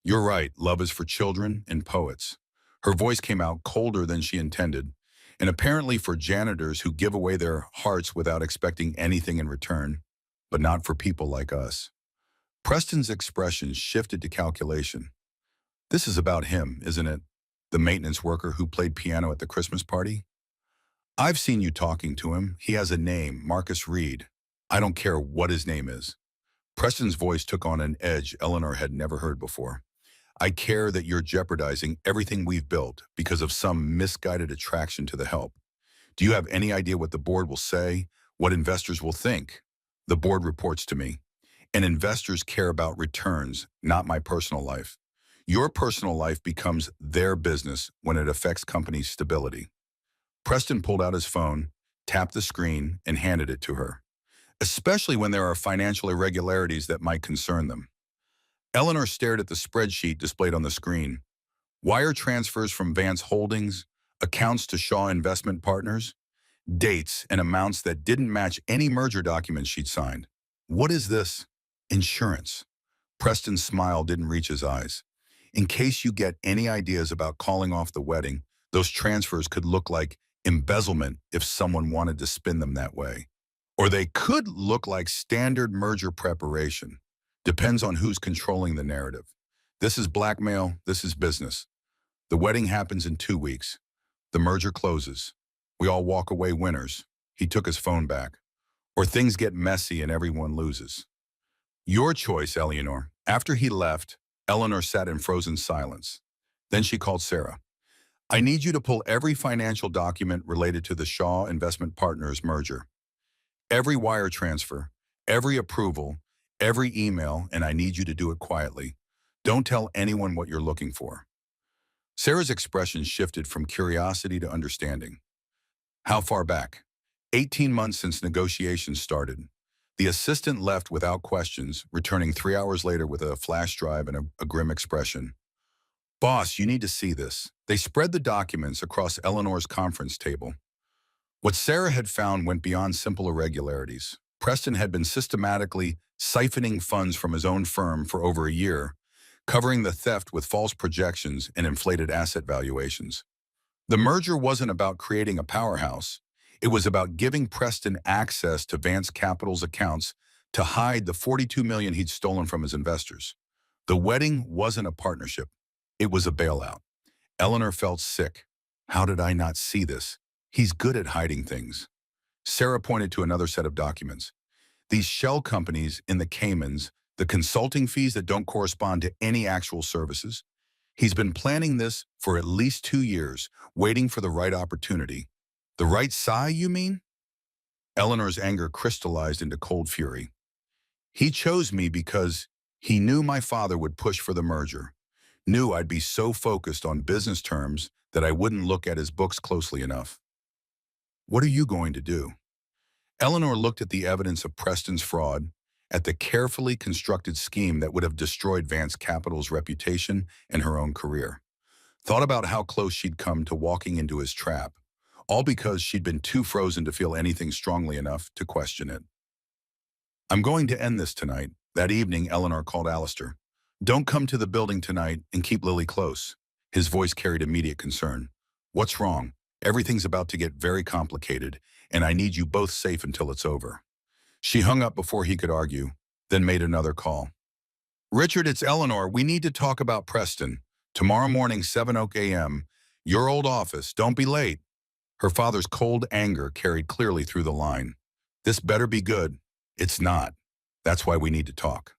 You're right, love is for children and poets. Her voice came out colder than she intended, and apparently for janitors who give away their hearts without expecting anything in return, but not for people like us. Preston's expression shifted to calculation. This is about him, isn't it? The maintenance worker who played piano at the Christmas party? I've seen you talking to him. He has a name, Marcus Reed. I don't care what his name is. Preston's voice took on an edge Eleanor had never heard before. I care that you're jeopardizing everything we've built because of some misguided attraction to the help. Do you have any idea what the board will say, what investors will think? The board reports to me, and investors care about returns, not my personal life. Your personal life becomes their business when it affects company stability. Preston pulled out his phone, tapped the screen, and handed it to her, especially when there are financial irregularities that might concern them. Eleanor stared at the spreadsheet displayed on the screen. Wire transfers from Vance Holdings, accounts to Shaw Investment Partners, dates and amounts that didn't match any merger documents she'd signed. What is this? Insurance. Preston's smile didn't reach his eyes. In case you get any ideas about calling off the wedding, those transfers could look like embezzlement if someone wanted to spin them that way. Or they could look like standard merger preparation. Depends on who's controlling the narrative. This is blackmail, this is business. The wedding happens in 2 weeks. The merger closes. We all walk away winners. He took his phone back. Or things get messy and everyone loses. Your choice, Eleanor. After he left, Eleanor sat in frozen silence. Then she called Sarah. I need you to pull every financial document related to the Shaw Investment Partners merger. Every wire transfer, every approval, every email, and I need you to do it quietly. Don't tell anyone what you're looking for. Sarah's expression shifted from curiosity to understanding. How far back? 18 months since negotiations started. The assistant left without questions, returning 3 hours later with a flash drive and a grim expression. Boss, you need to see this. They spread the documents across Eleanor's conference table. What Sarah had found went beyond simple irregularities. Preston had been systematically siphoning funds from his own firm for over a year, covering the theft with false projections and inflated asset valuations. The merger wasn't about creating a powerhouse. It was about giving Preston access to Vance Capital's accounts to hide the $42 million he'd stolen from his investors. The wedding wasn't a partnership. It was a bailout. Eleanor felt sick. How did I not see this? He's good at hiding things. Sarah pointed to another set of documents. These shell companies in the Caymans, the consulting fees that don't correspond to any actual services. He's been planning this for at least 2 years, waiting for the right opportunity. The right sigh, you mean? Eleanor's anger crystallized into cold fury. He chose me because he knew my father would push for the merger, knew I'd be so focused on business terms that I wouldn't look at his books closely enough. What are you going to do? Eleanor looked at the evidence of Preston's fraud, at the carefully constructed scheme that would have destroyed Vance Capital's reputation and her own career. Thought about how close she'd come to walking into his trap, all because she'd been too frozen to feel anything strongly enough to question it. I'm going to end this tonight. That evening, Eleanor called Alistair. Don't come to the building tonight and keep Lily close. His voice carried immediate concern. What's wrong? Everything's about to get very complicated, and I need you both safe until it's over. She hung up before he could argue, then made another call. Richard, it's Eleanor. We need to talk about Preston. Tomorrow morning, 7 a.m. Your old office. Don't be late. Her father's cold anger carried clearly through the line. This better be good. It's not. That's why we need to talk.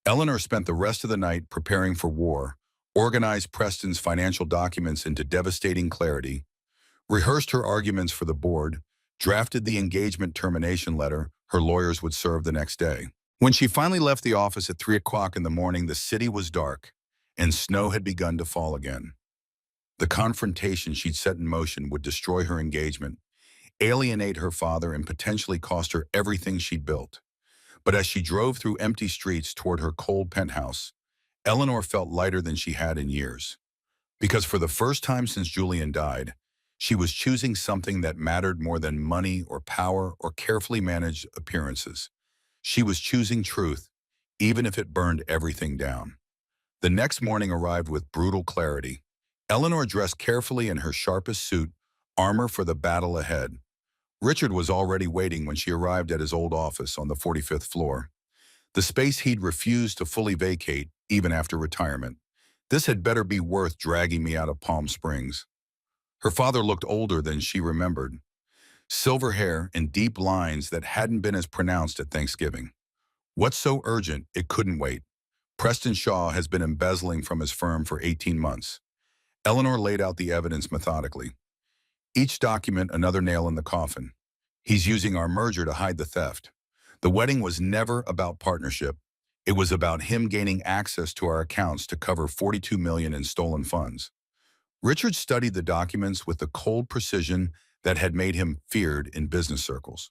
Eleanor spent the rest of the night preparing for war, organized Preston's financial documents into devastating clarity, rehearsed her arguments for the board, drafted the engagement termination letter her lawyers would serve the next day. When she finally left the office at 3 o'clock in the morning, the city was dark, and snow had begun to fall again. The confrontation she'd set in motion would destroy her engagement, alienate her father, and potentially cost her everything she'd built. But as she drove through empty streets toward her cold penthouse, Eleanor felt lighter than she had in years. Because for the first time since Julian died, she was choosing something that mattered more than money or power or carefully managed appearances. She was choosing truth, even if it burned everything down. The next morning arrived with brutal clarity. Eleanor dressed carefully in her sharpest suit, armor for the battle ahead. Richard was already waiting when she arrived at his old office on the 45th floor. The space he'd refused to fully vacate, even after retirement. This had better be worth dragging me out of Palm Springs. Her father looked older than she remembered. Silver hair and deep lines that hadn't been as pronounced at Thanksgiving. What's so urgent, it couldn't wait. Preston Shaw has been embezzling from his firm for 18 months. Eleanor laid out the evidence methodically. Each document another nail in the coffin. He's using our merger to hide the theft. The wedding was never about partnership. It was about him gaining access to our accounts to cover $42 million in stolen funds. Richard studied the documents with the cold precision that had made him feared in business circles.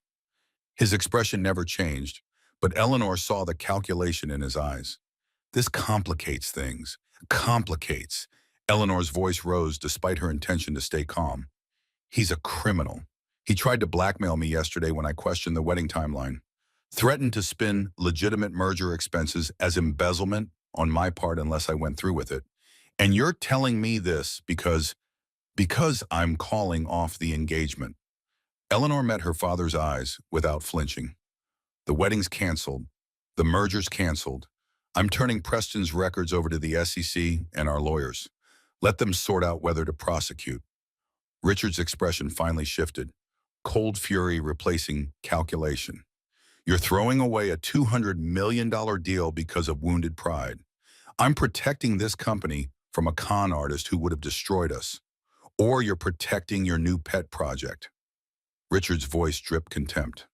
His expression never changed, but Eleanor saw the calculation in his eyes. This complicates things. Complicates. Eleanor's voice rose despite her intention to stay calm. He's a criminal. He tried to blackmail me yesterday when I questioned the wedding timeline. Threatened to spin legitimate merger expenses as embezzlement on my part unless I went through with it. And you're telling me this because I'm calling off the engagement. Eleanor met her father's eyes without flinching. The wedding's canceled. The merger's canceled. I'm turning Preston's records over to the SEC and our lawyers. Let them sort out whether to prosecute. Richard's expression finally shifted, cold fury replacing calculation. You're throwing away a $200 million deal because of wounded pride. I'm protecting this company from a con artist who would have destroyed us. Or you're protecting your new pet project. Richard's voice dripped contempt.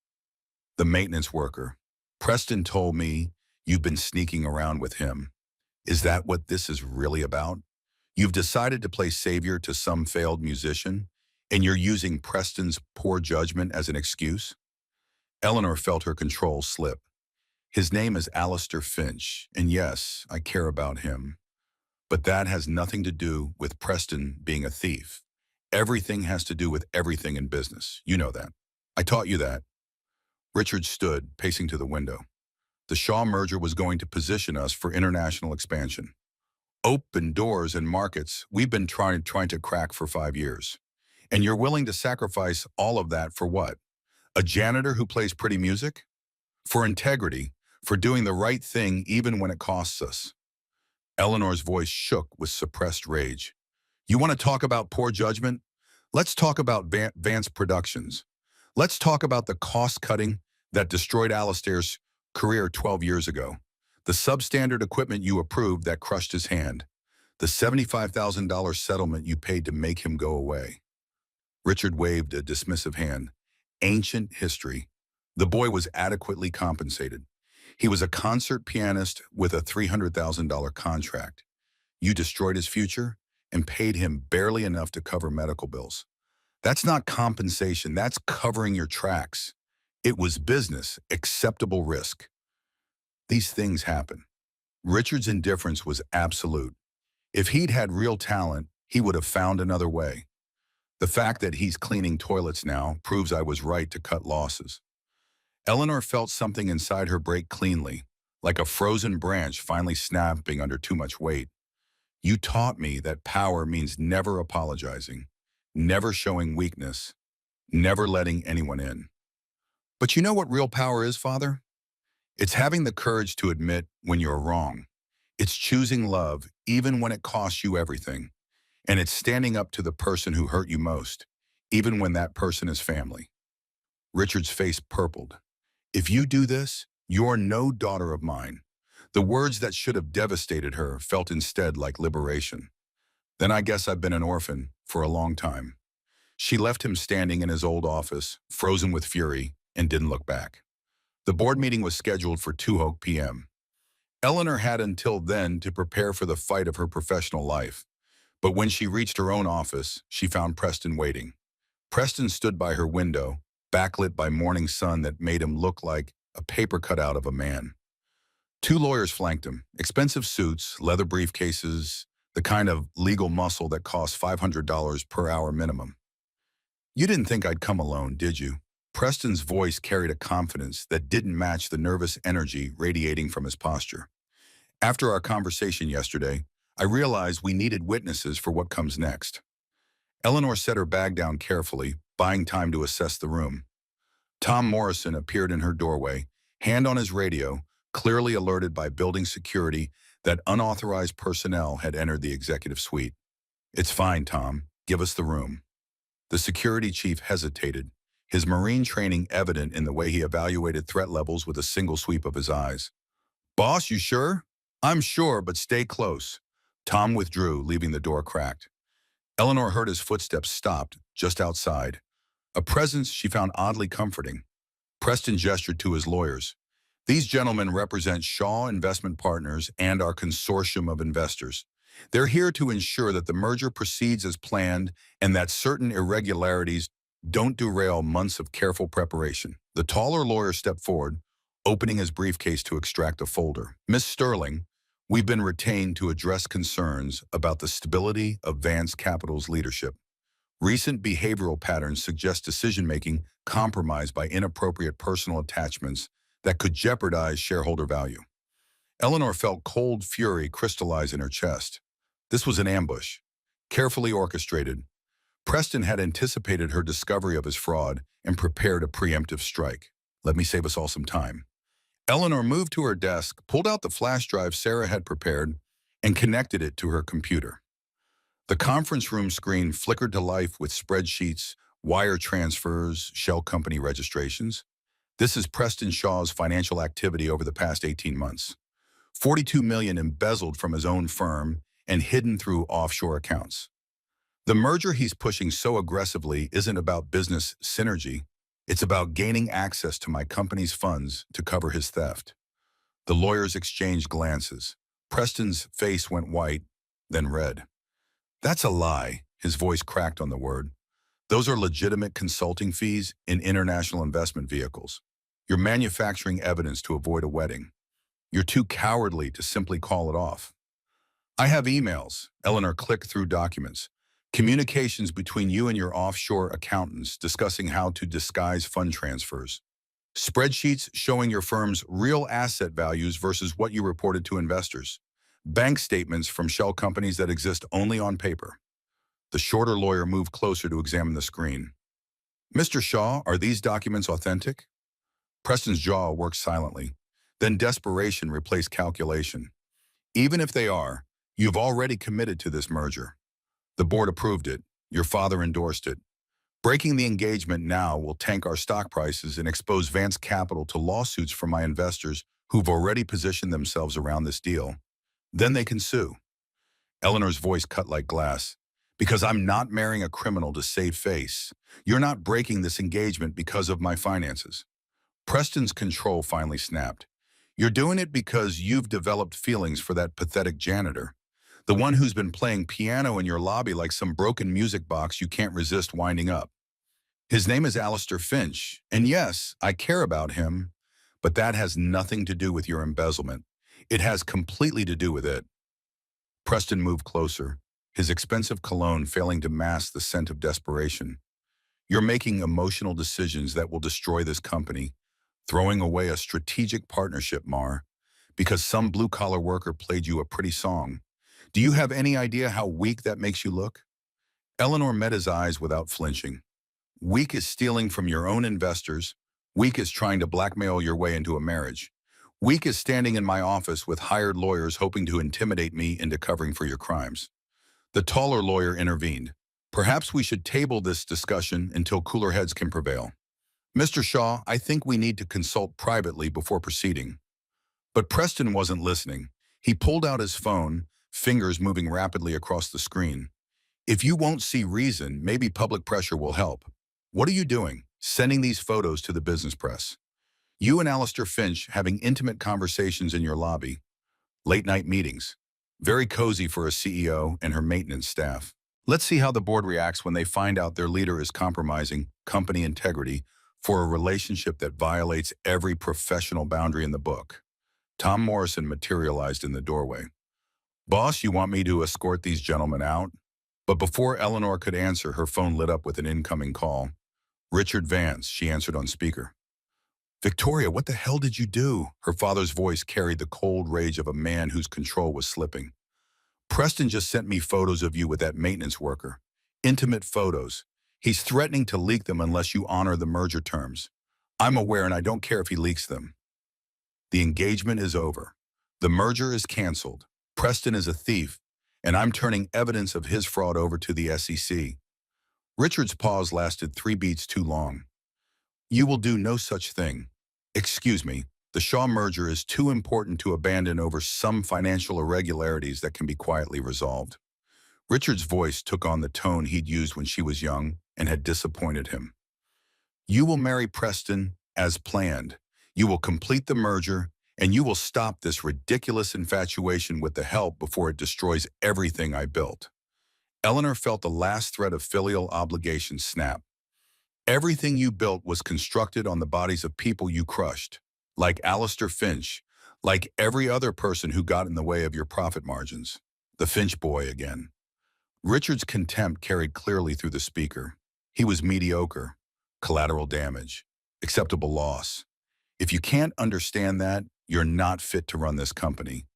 The maintenance worker. Preston told me you've been sneaking around with him. Is that what this is really about? You've decided to play savior to some failed musician, and you're using Preston's poor judgment as an excuse? Eleanor felt her control slip. His name is Alistair Finch, and yes, I care about him. But that has nothing to do with Preston being a thief. Everything has to do with everything in business. You know that. I taught you that. Richard stood, pacing to the window. The Shaw merger was going to position us for international expansion. Open doors and markets we've been trying to crack for 5 years. And you're willing to sacrifice all of that for what? A janitor who plays pretty music? For integrity, for doing the right thing even when it costs us. Eleanor's voice shook with suppressed rage. You want to talk about poor judgment? Let's talk about Vance Productions. Let's talk about the cost-cutting that destroyed Alistair's career 12 years ago. The substandard equipment you approved that crushed his hand. The $75,000 settlement you paid to make him go away. Richard waved a dismissive hand. Ancient history. The boy was adequately compensated. He was a concert pianist with a $300,000 contract. You destroyed his future and paid him barely enough to cover medical bills. That's not compensation, that's covering your tracks. It was business, acceptable risk. These things happen. Richard's indifference was absolute. If he'd had real talent, he would have found another way. The fact that he's cleaning toilets now proves I was right to cut losses. Eleanor felt something inside her break cleanly, like a frozen branch finally snapping under too much weight. You taught me that power means never apologizing, never showing weakness, never letting anyone in. But you know what real power is, Father? It's having the courage to admit when you're wrong. It's choosing love, even when it costs you everything. And it's standing up to the person who hurt you most, even when that person is family. Richard's face purpled. If you do this, you're no daughter of mine. The words that should have devastated her felt instead like liberation. Then I guess I've been an orphan for a long time. She left him standing in his old office, frozen with fury, and didn't look back. The board meeting was scheduled for 2 p.m. Eleanor had until then to prepare for the fight of her professional life. But when she reached her own office, she found Preston waiting. Preston stood by her window, backlit by morning sun that made him look like a paper cutout of a man. Two lawyers flanked him, expensive suits, leather briefcases, the kind of legal muscle that costs $500 per hour minimum. You didn't think I'd come alone, did you? Preston's voice carried a confidence that didn't match the nervous energy radiating from his posture. After our conversation yesterday, I realized we needed witnesses for what comes next. Eleanor set her bag down carefully, buying time to assess the room. Tom Morrison appeared in her doorway, hand on his radio, clearly alerted by building security that unauthorized personnel had entered the executive suite. It's fine, Tom. Give us the room. The security chief hesitated, his Marine training evident in the way he evaluated threat levels with a single sweep of his eyes. Boss, you sure? I'm sure, but stay close. Tom withdrew, leaving the door cracked. Eleanor heard his footsteps stopped, just outside, a presence she found oddly comforting. Preston gestured to his lawyers. These gentlemen represent Shaw Investment Partners and our consortium of investors. They're here to ensure that the merger proceeds as planned and that certain irregularities don't derail months of careful preparation. The taller lawyer stepped forward, opening his briefcase to extract a folder. Miss Sterling, we've been retained to address concerns about the stability of Vance Capital's leadership. Recent behavioral patterns suggest decision-making compromised by inappropriate personal attachments that could jeopardize shareholder value. Eleanor felt cold fury crystallize in her chest. This was an ambush, carefully orchestrated. Preston had anticipated her discovery of his fraud and prepared a preemptive strike. Let me save us all some time. Eleanor moved to her desk, pulled out the flash drive Sarah had prepared, and connected it to her computer. The conference room screen flickered to life with spreadsheets, wire transfers, shell company registrations. This is Preston Shaw's financial activity over the past 18 months. $42 million embezzled from his own firm and hidden through offshore accounts. The merger he's pushing so aggressively isn't about business synergy. It's about gaining access to my company's funds to cover his theft. The lawyers exchanged glances. Preston's face went white, then red. That's a lie, his voice cracked on the word. Those are legitimate consulting fees in international investment vehicles. You're manufacturing evidence to avoid a wedding. You're too cowardly to simply call it off. I have emails. Eleanor clicked through documents. Communications between you and your offshore accountants discussing how to disguise fund transfers. Spreadsheets showing your firm's real asset values versus what you reported to investors. Bank statements from shell companies that exist only on paper. The shorter lawyer moved closer to examine the screen. Mr. Shaw, are these documents authentic? Preston's jaw worked silently. Then desperation replaced calculation. Even if they are, you've already committed to this merger. The board approved it. Your father endorsed it. Breaking the engagement now will tank our stock prices and expose Vance Capital to lawsuits from my investors who've already positioned themselves around this deal. Then they can sue. Eleanor's voice cut like glass. Because I'm not marrying a criminal to save face. You're not breaking this engagement because of my finances. Preston's control finally snapped. You're doing it because you've developed feelings for that pathetic janitor. The one who's been playing piano in your lobby like some broken music box you can't resist winding up. His name is Alistair Finch, and yes, I care about him, but that has nothing to do with your embezzlement. It has completely to do with it. Preston moved closer, his expensive cologne failing to mask the scent of desperation. You're making emotional decisions that will destroy this company, Throwing away a strategic partnership, Mar, because some blue-collar worker played you a pretty song. Do you have any idea how weak that makes you look? Eleanor met his eyes without flinching. Weak as stealing from your own investors. Weak as trying to blackmail your way into a marriage. Weak as standing in my office with hired lawyers hoping to intimidate me into covering for your crimes. The taller lawyer intervened. Perhaps we should table this discussion until cooler heads can prevail. Mr. Shaw, I think we need to consult privately before proceeding. But Preston wasn't listening. He pulled out his phone, fingers moving rapidly across the screen. If you won't see reason, maybe public pressure will help. What are you doing? Sending these photos to the business press. You and Alistair Finch having intimate conversations in your lobby. Late night meetings. Very cozy for a CEO and her maintenance staff. Let's see how the board reacts when they find out their leader is compromising company integrity for a relationship that violates every professional boundary in the book. Tom Morrison materialized in the doorway. Boss, you want me to escort these gentlemen out? But before Eleanor could answer, her phone lit up with an incoming call. Richard Vance, she answered on speaker. Victoria, what the hell did you do? Her father's voice carried the cold rage of a man whose control was slipping. Preston just sent me photos of you with that maintenance worker. Intimate photos. He's threatening to leak them unless you honor the merger terms. I'm aware and I don't care if he leaks them. The engagement is over. The merger is canceled. Preston is a thief, and I'm turning evidence of his fraud over to the SEC. Richard's pause lasted 3 beats too long. You will do no such thing. Excuse me, the Shaw merger is too important to abandon over some financial irregularities that can be quietly resolved. Richard's voice took on the tone he'd used when she was young and had disappointed him. You will marry Preston as planned. You will complete the merger, and you will stop this ridiculous infatuation with the help before it destroys everything I built. Eleanor felt the last thread of filial obligation snap. Everything you built was constructed on the bodies of people you crushed, like Alistair Finch, like every other person who got in the way of your profit margins. The Finch boy again. Richard's contempt carried clearly through the speaker. He was mediocre, collateral damage, acceptable loss. If you can't understand that, you're not fit to run this company.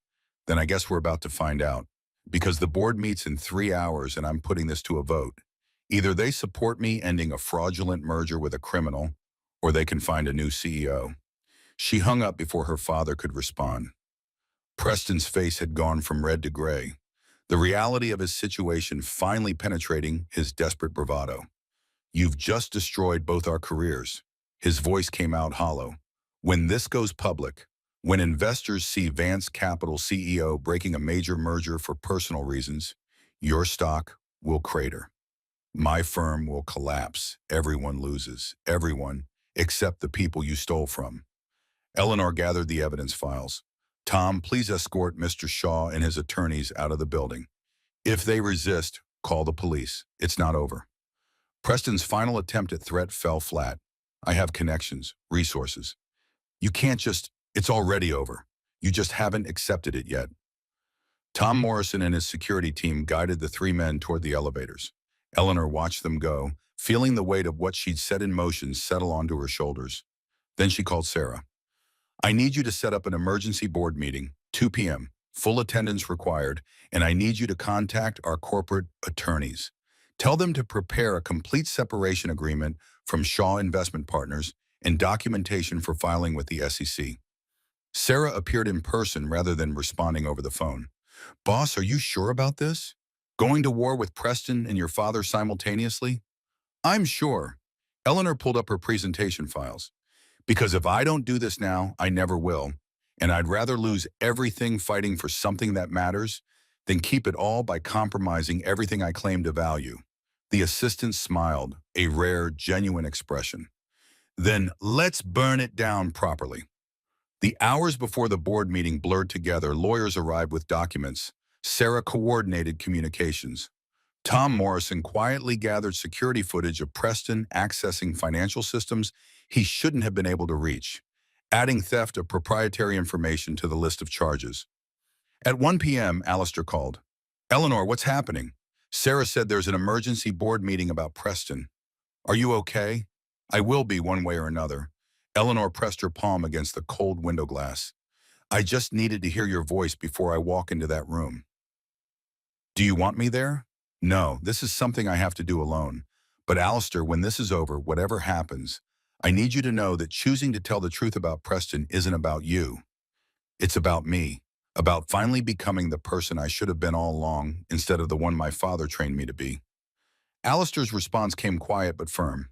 Then I guess we're about to find out. Because the board meets in 3 hours and I'm putting this to a vote. Either they support me ending a fraudulent merger with a criminal, or they can find a new CEO. She hung up before her father could respond. Preston's face had gone from red to gray, the reality of his situation finally penetrating his desperate bravado. You've just destroyed both our careers. His voice came out hollow. When this goes public, when investors see Vance Capital CEO breaking a major merger for personal reasons, your stock will crater. My firm will collapse. Everyone loses. Everyone, except the people you stole from. Eleanor gathered the evidence files. Tom, please escort Mr. Shaw and his attorneys out of the building. If they resist, call the police. It's not over. Preston's final attempt at threat fell flat. I have connections, resources. You can't just, it's already over. You just haven't accepted it yet. Tom Morrison and his security team guided the 3 men toward the elevators. Eleanor watched them go, feeling the weight of what she'd set in motion settle onto her shoulders. Then she called Sarah. I need you to set up an emergency board meeting, 2 p.m., full attendance required, and I need you to contact our corporate attorneys. Tell them to prepare a complete separation agreement from Shaw Investment Partners and documentation for filing with the SEC. Sarah appeared in person rather than responding over the phone. Boss, are you sure about this? Going to war with Preston and your father simultaneously? I'm sure. Eleanor pulled up her presentation files. Because if I don't do this now, I never will. And I'd rather lose everything fighting for something that matters than keep it all by compromising everything I claim to value. The assistant smiled, a rare, genuine expression. Then let's burn it down properly. The hours before the board meeting blurred together, lawyers arrived with documents. Sarah coordinated communications. Tom Morrison quietly gathered security footage of Preston accessing financial systems he shouldn't have been able to reach, adding theft of proprietary information to the list of charges. At 1 p.m., Alistair called. Eleanor, what's happening? Sarah said there's an emergency board meeting about Preston. Are you okay? I will be one way or another. Eleanor pressed her palm against the cold window glass. I just needed to hear your voice before I walk into that room. Do you want me there? No, this is something I have to do alone. But Alistair, when this is over, whatever happens, I need you to know that choosing to tell the truth about Preston isn't about you. It's about me, about finally becoming the person I should have been all along instead of the one my father trained me to be. Alistair's response came quiet but firm.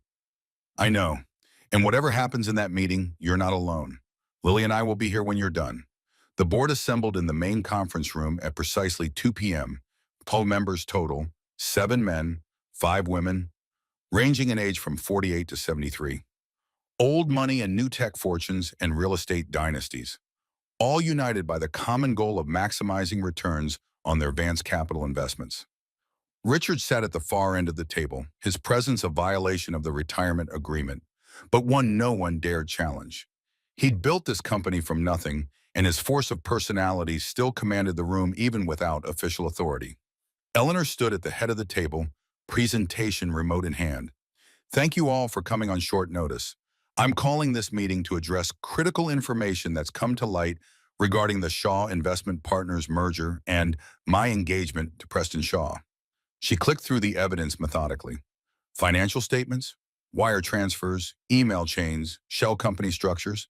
I know. And whatever happens in that meeting, you're not alone. Lily and I will be here when you're done. The board assembled in the main conference room at precisely 2 p.m. 12 members total, 7 men, 5 women, ranging in age from 48 to 73. Old money and new tech fortunes and real estate dynasties, all united by the common goal of maximizing returns on their Vance capital investments. Richard sat at the far end of the table, his presence a violation of the retirement agreement, but one no one dared challenge. He'd built this company from nothing, and his force of personality still commanded the room even without official authority. Eleanor stood at the head of the table, presentation remote in hand. Thank you all for coming on short notice. I'm calling this meeting to address critical information that's come to light regarding the Shaw Investment Partners merger and my engagement to Preston Shaw. She clicked through the evidence methodically. Financial statements, wire transfers, email chains, shell company structures.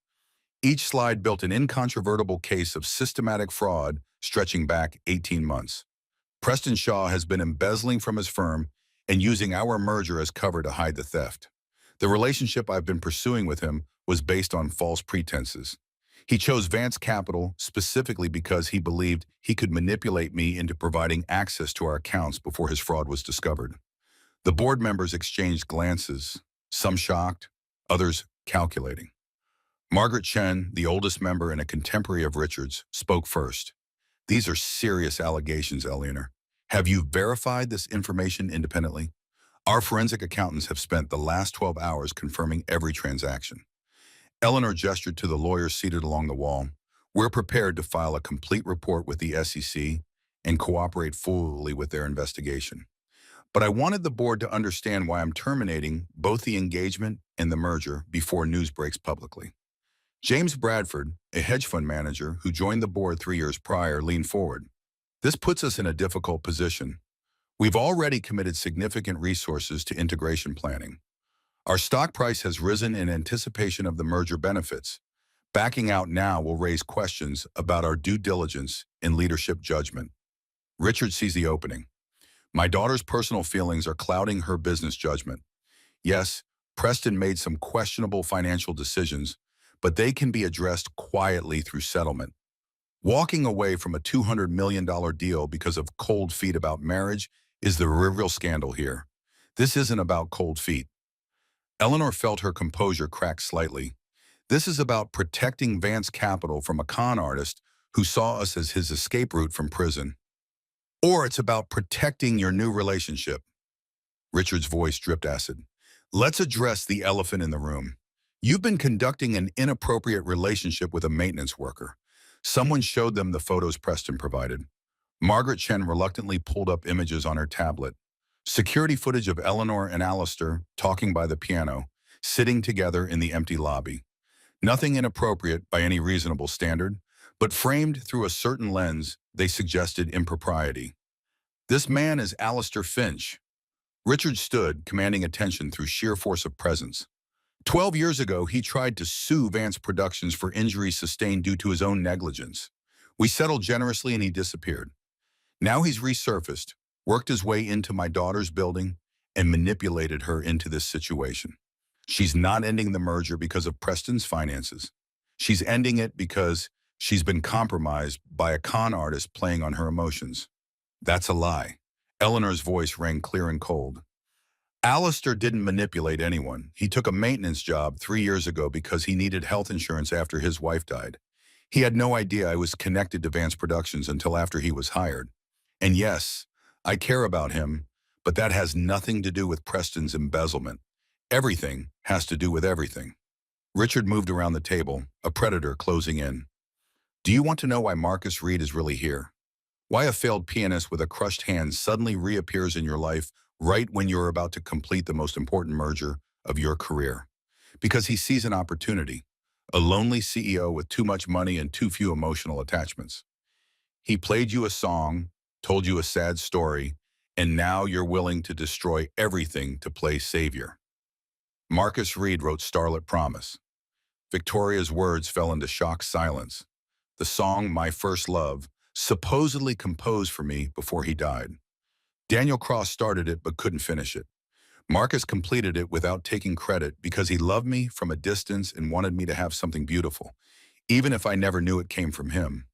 Each slide built an incontrovertible case of systematic fraud stretching back 18 months. Preston Shaw has been embezzling from his firm and using our merger as cover to hide the theft. The relationship I've been pursuing with him was based on false pretenses. He chose Vance Capital specifically because he believed he could manipulate me into providing access to our accounts before his fraud was discovered. The board members exchanged glances, some shocked, others calculating. Margaret Chen, the oldest member and a contemporary of Richard's, spoke first. These are serious allegations, Eleanor. Have you verified this information independently? Our forensic accountants have spent the last 12 hours confirming every transaction. Eleanor gestured to the lawyers seated along the wall. We're prepared to file a complete report with the SEC and cooperate fully with their investigation. But I wanted the board to understand why I'm terminating both the engagement and the merger before news breaks publicly. James Bradford, a hedge fund manager who joined the board 3 years prior, leaned forward. This puts us in a difficult position. We've already committed significant resources to integration planning. Our stock price has risen in anticipation of the merger benefits. Backing out now will raise questions about our due diligence and leadership judgment. Richard sees the opening. My daughter's personal feelings are clouding her business judgment. Yes, Preston made some questionable financial decisions, but they can be addressed quietly through settlement. Walking away from a $200 million deal because of cold feet about marriage is the real scandal here. This isn't about cold feet. Eleanor felt her composure crack slightly. This is about protecting Vance Capital from a con artist who saw us as his escape route from prison. Or it's about protecting your new relationship. Richard's voice dripped acid. Let's address the elephant in the room. You've been conducting an inappropriate relationship with a maintenance worker. Someone showed them the photos Preston provided. Margaret Chen reluctantly pulled up images on her tablet. Security footage of Eleanor and Alistair talking by the piano, sitting together in the empty lobby. Nothing inappropriate by any reasonable standard, but framed through a certain lens, they suggested impropriety. This man is Alistair Finch. Richard stood, commanding attention through sheer force of presence. 12 years ago, he tried to sue Vance Productions for injuries sustained due to his own negligence. We settled generously and he disappeared. Now he's resurfaced, worked his way into my daughter's building, and manipulated her into this situation. She's not ending the merger because of Preston's finances. She's ending it because she's been compromised by a con artist playing on her emotions. That's a lie. Eleanor's voice rang clear and cold. Alistair didn't manipulate anyone. He took a maintenance job 3 years ago because he needed health insurance after his wife died. He had no idea I was connected to Vance Productions until after he was hired. And yes, I care about him, but that has nothing to do with Preston's embezzlement. Everything has to do with everything. Richard moved around the table, a predator closing in. Do you want to know why Marcus Reed is really here? Why a failed pianist with a crushed hand suddenly reappears in your life right when you're about to complete the most important merger of your career? Because he sees an opportunity, a lonely CEO with too much money and too few emotional attachments. He played you a song, told you a sad story, and now you're willing to destroy everything to play savior. Marcus Reed wrote Starlit Promise. Victoria's words fell into shocked silence. The song, My First Love, supposedly composed for me before he died. Daniel Cross started it but couldn't finish it. Marcus completed it without taking credit because he loved me from a distance and wanted me to have something beautiful, even if I never knew it came from him.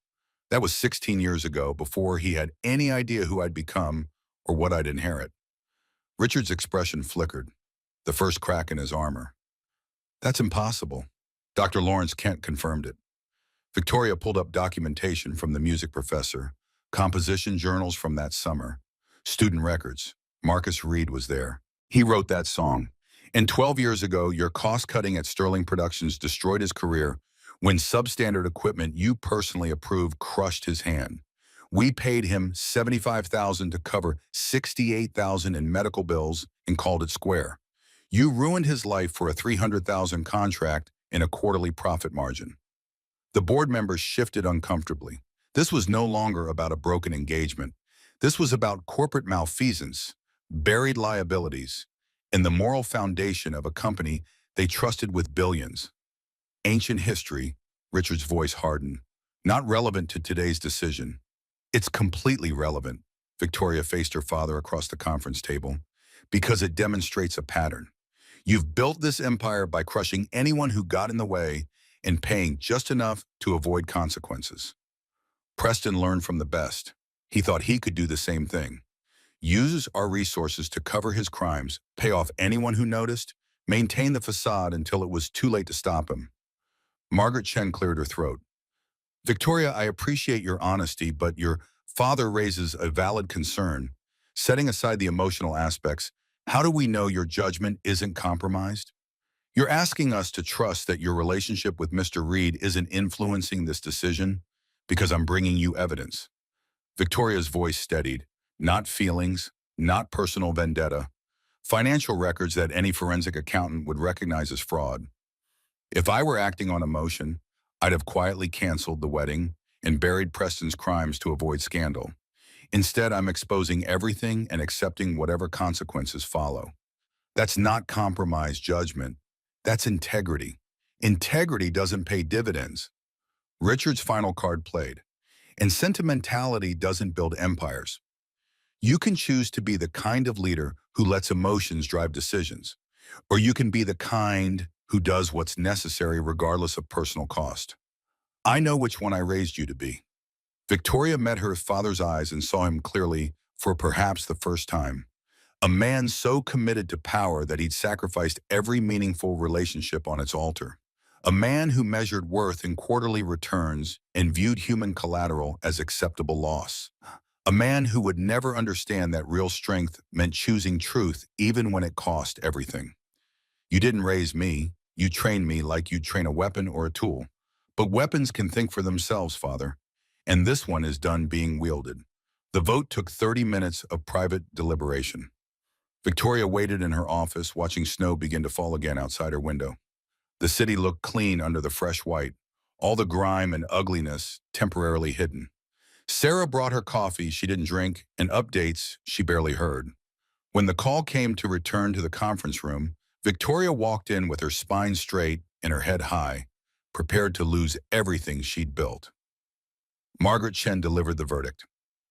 That was 16 years ago, before he had any idea who I'd become or what I'd inherit. Richard's expression flickered, the first crack in his armor. That's impossible. Dr. Lawrence Kent confirmed it. Victoria pulled up documentation from the music professor, composition journals from that summer, student records. Marcus Reed was there. He wrote that song. And 12 years ago, your cost-cutting at Sterling Productions destroyed his career when substandard equipment you personally approved crushed his hand. We paid him $75,000 to cover $68,000 in medical bills and called it square. You ruined his life for a $300,000 contract and a quarterly profit margin. The board members shifted uncomfortably. This was no longer about a broken engagement. This was about corporate malfeasance, buried liabilities, and the moral foundation of a company they trusted with billions. Ancient history, Richard's voice hardened, not relevant to today's decision. It's completely relevant, Victoria faced her father across the conference table, because it demonstrates a pattern. You've built this empire by crushing anyone who got in the way and paying just enough to avoid consequences. Preston learned from the best. He thought he could do the same thing. Use our resources to cover his crimes, pay off anyone who noticed, maintain the facade until it was too late to stop him. Margaret Chen cleared her throat. Victoria, I appreciate your honesty, but your father raises a valid concern. Setting aside the emotional aspects, how do we know your judgment isn't compromised? You're asking us to trust that your relationship with Mr. Reed isn't influencing this decision because I'm bringing you evidence. Victoria's voice steadied. Not feelings, not personal vendetta. Financial records that any forensic accountant would recognize as fraud. If I were acting on emotion, I'd have quietly canceled the wedding and buried Preston's crimes to avoid scandal. Instead, I'm exposing everything and accepting whatever consequences follow. That's not compromised judgment. That's integrity. Integrity doesn't pay dividends. Richard's final card played. And sentimentality doesn't build empires. You can choose to be the kind of leader who lets emotions drive decisions, or you can be the kind who does what's necessary regardless of personal cost. I know which one I raised you to be. Victoria met her father's eyes and saw him clearly for perhaps the first time. A man so committed to power that he'd sacrificed every meaningful relationship on its altar. A man who measured worth in quarterly returns and viewed human collateral as acceptable loss. A man who would never understand that real strength meant choosing truth even when it cost everything. You didn't raise me. You trained me like you'd train a weapon or a tool. But weapons can think for themselves, Father. And this one is done being wielded. The vote took 30 minutes of private deliberation. Victoria waited in her office, watching snow begin to fall again outside her window. The city looked clean under the fresh white, all the grime and ugliness temporarily hidden. Sarah brought her coffee she didn't drink and updates she barely heard. When the call came to return to the conference room, Victoria walked in with her spine straight and her head high, prepared to lose everything she'd built. Margaret Chen delivered the verdict.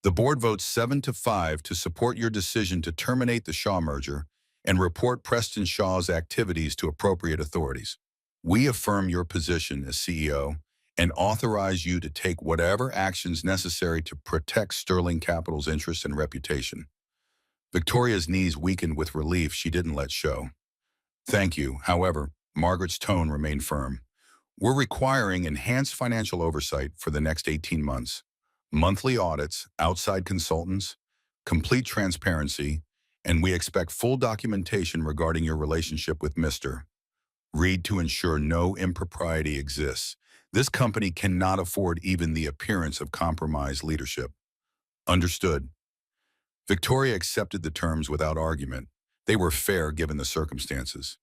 The board votes 7-5 to support your decision to terminate the Shaw merger and report Preston Shaw's activities to appropriate authorities. We affirm your position as CEO and authorize you to take whatever actions necessary to protect Sterling Capital's interest and reputation. Victoria's knees weakened with relief she didn't let show. Thank you. However, Margaret's tone remained firm. We're requiring enhanced financial oversight for the next 18 months. Monthly audits, outside consultants, complete transparency, and we expect full documentation regarding your relationship with Mr. Reed to ensure no impropriety exists. This company cannot afford even the appearance of compromised leadership. Understood. Victoria accepted the terms without argument. They were fair given the circumstances.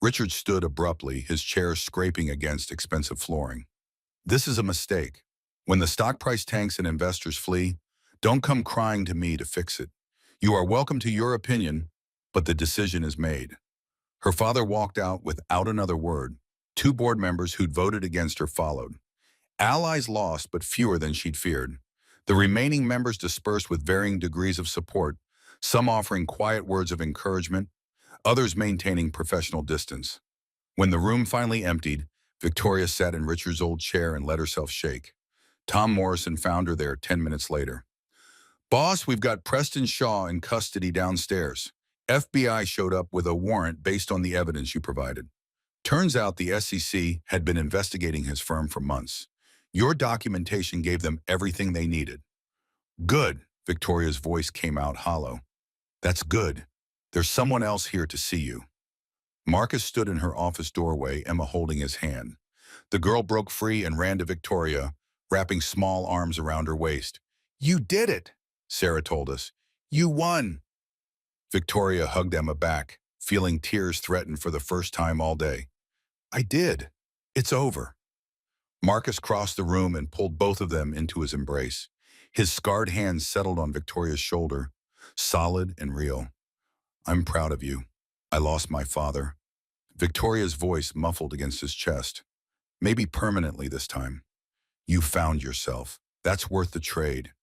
Richard stood abruptly, his chair scraping against expensive flooring. This is a mistake. When the stock price tanks and investors flee, don't come crying to me to fix it. You are welcome to your opinion, but the decision is made. Her father walked out without another word. Two board members who'd voted against her followed. Allies lost, but fewer than she'd feared. The remaining members dispersed with varying degrees of support, some offering quiet words of encouragement, others maintaining professional distance. When the room finally emptied, Victoria sat in Richard's old chair and let herself shake. Tom Morrison found her there 10 minutes later. "Boss, we've got Preston Shaw in custody downstairs. FBI showed up with a warrant based on the evidence you provided. Turns out the SEC had been investigating his firm for months. Your documentation gave them everything they needed." "Good," Victoria's voice came out hollow. "That's good. There's someone else here to see you." Marcus stood in her office doorway, Emma holding his hand. The girl broke free and ran to Victoria, wrapping small arms around her waist. "You did it," Sarah told us. "You won." Victoria hugged Emma back, feeling tears threaten for the first time all day. "I did. It's over." Marcus crossed the room and pulled both of them into his embrace. His scarred hands settled on Victoria's shoulder, solid and real. "I'm proud of you. I lost my father." Victoria's voice muffled against his chest. "Maybe permanently this time. You found yourself. That's worth the trade."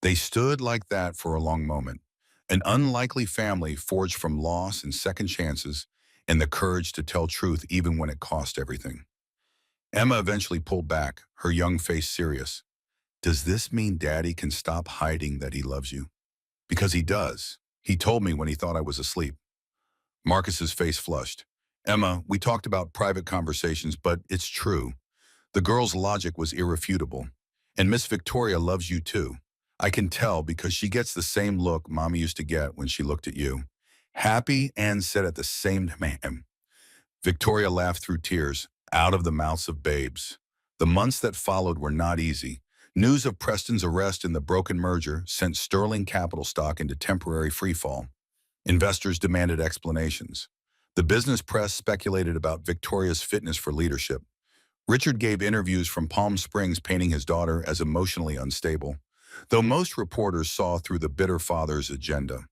They stood like that for a long moment. An unlikely family forged from loss and second chances and the courage to tell truth even when it cost everything. Emma eventually pulled back, her young face serious. "Does this mean Daddy can stop hiding that he loves you?" "Because he does. He told me when he thought I was asleep." Marcus's face flushed. "Emma, we talked about private conversations, but it's true. The girl's logic was irrefutable. And Miss Victoria loves you too. I can tell because she gets the same look Mommy used to get when she looked at you. Happy and sad at the same time." Victoria laughed through tears, out of the mouths of babes. The months that followed were not easy. News of Preston's arrest and the broken merger sent Sterling Capital stock into temporary freefall. Investors demanded explanations. The business press speculated about Victoria's fitness for leadership. Richard gave interviews from Palm Springs painting his daughter as emotionally unstable, though most reporters saw through the bitter father's agenda.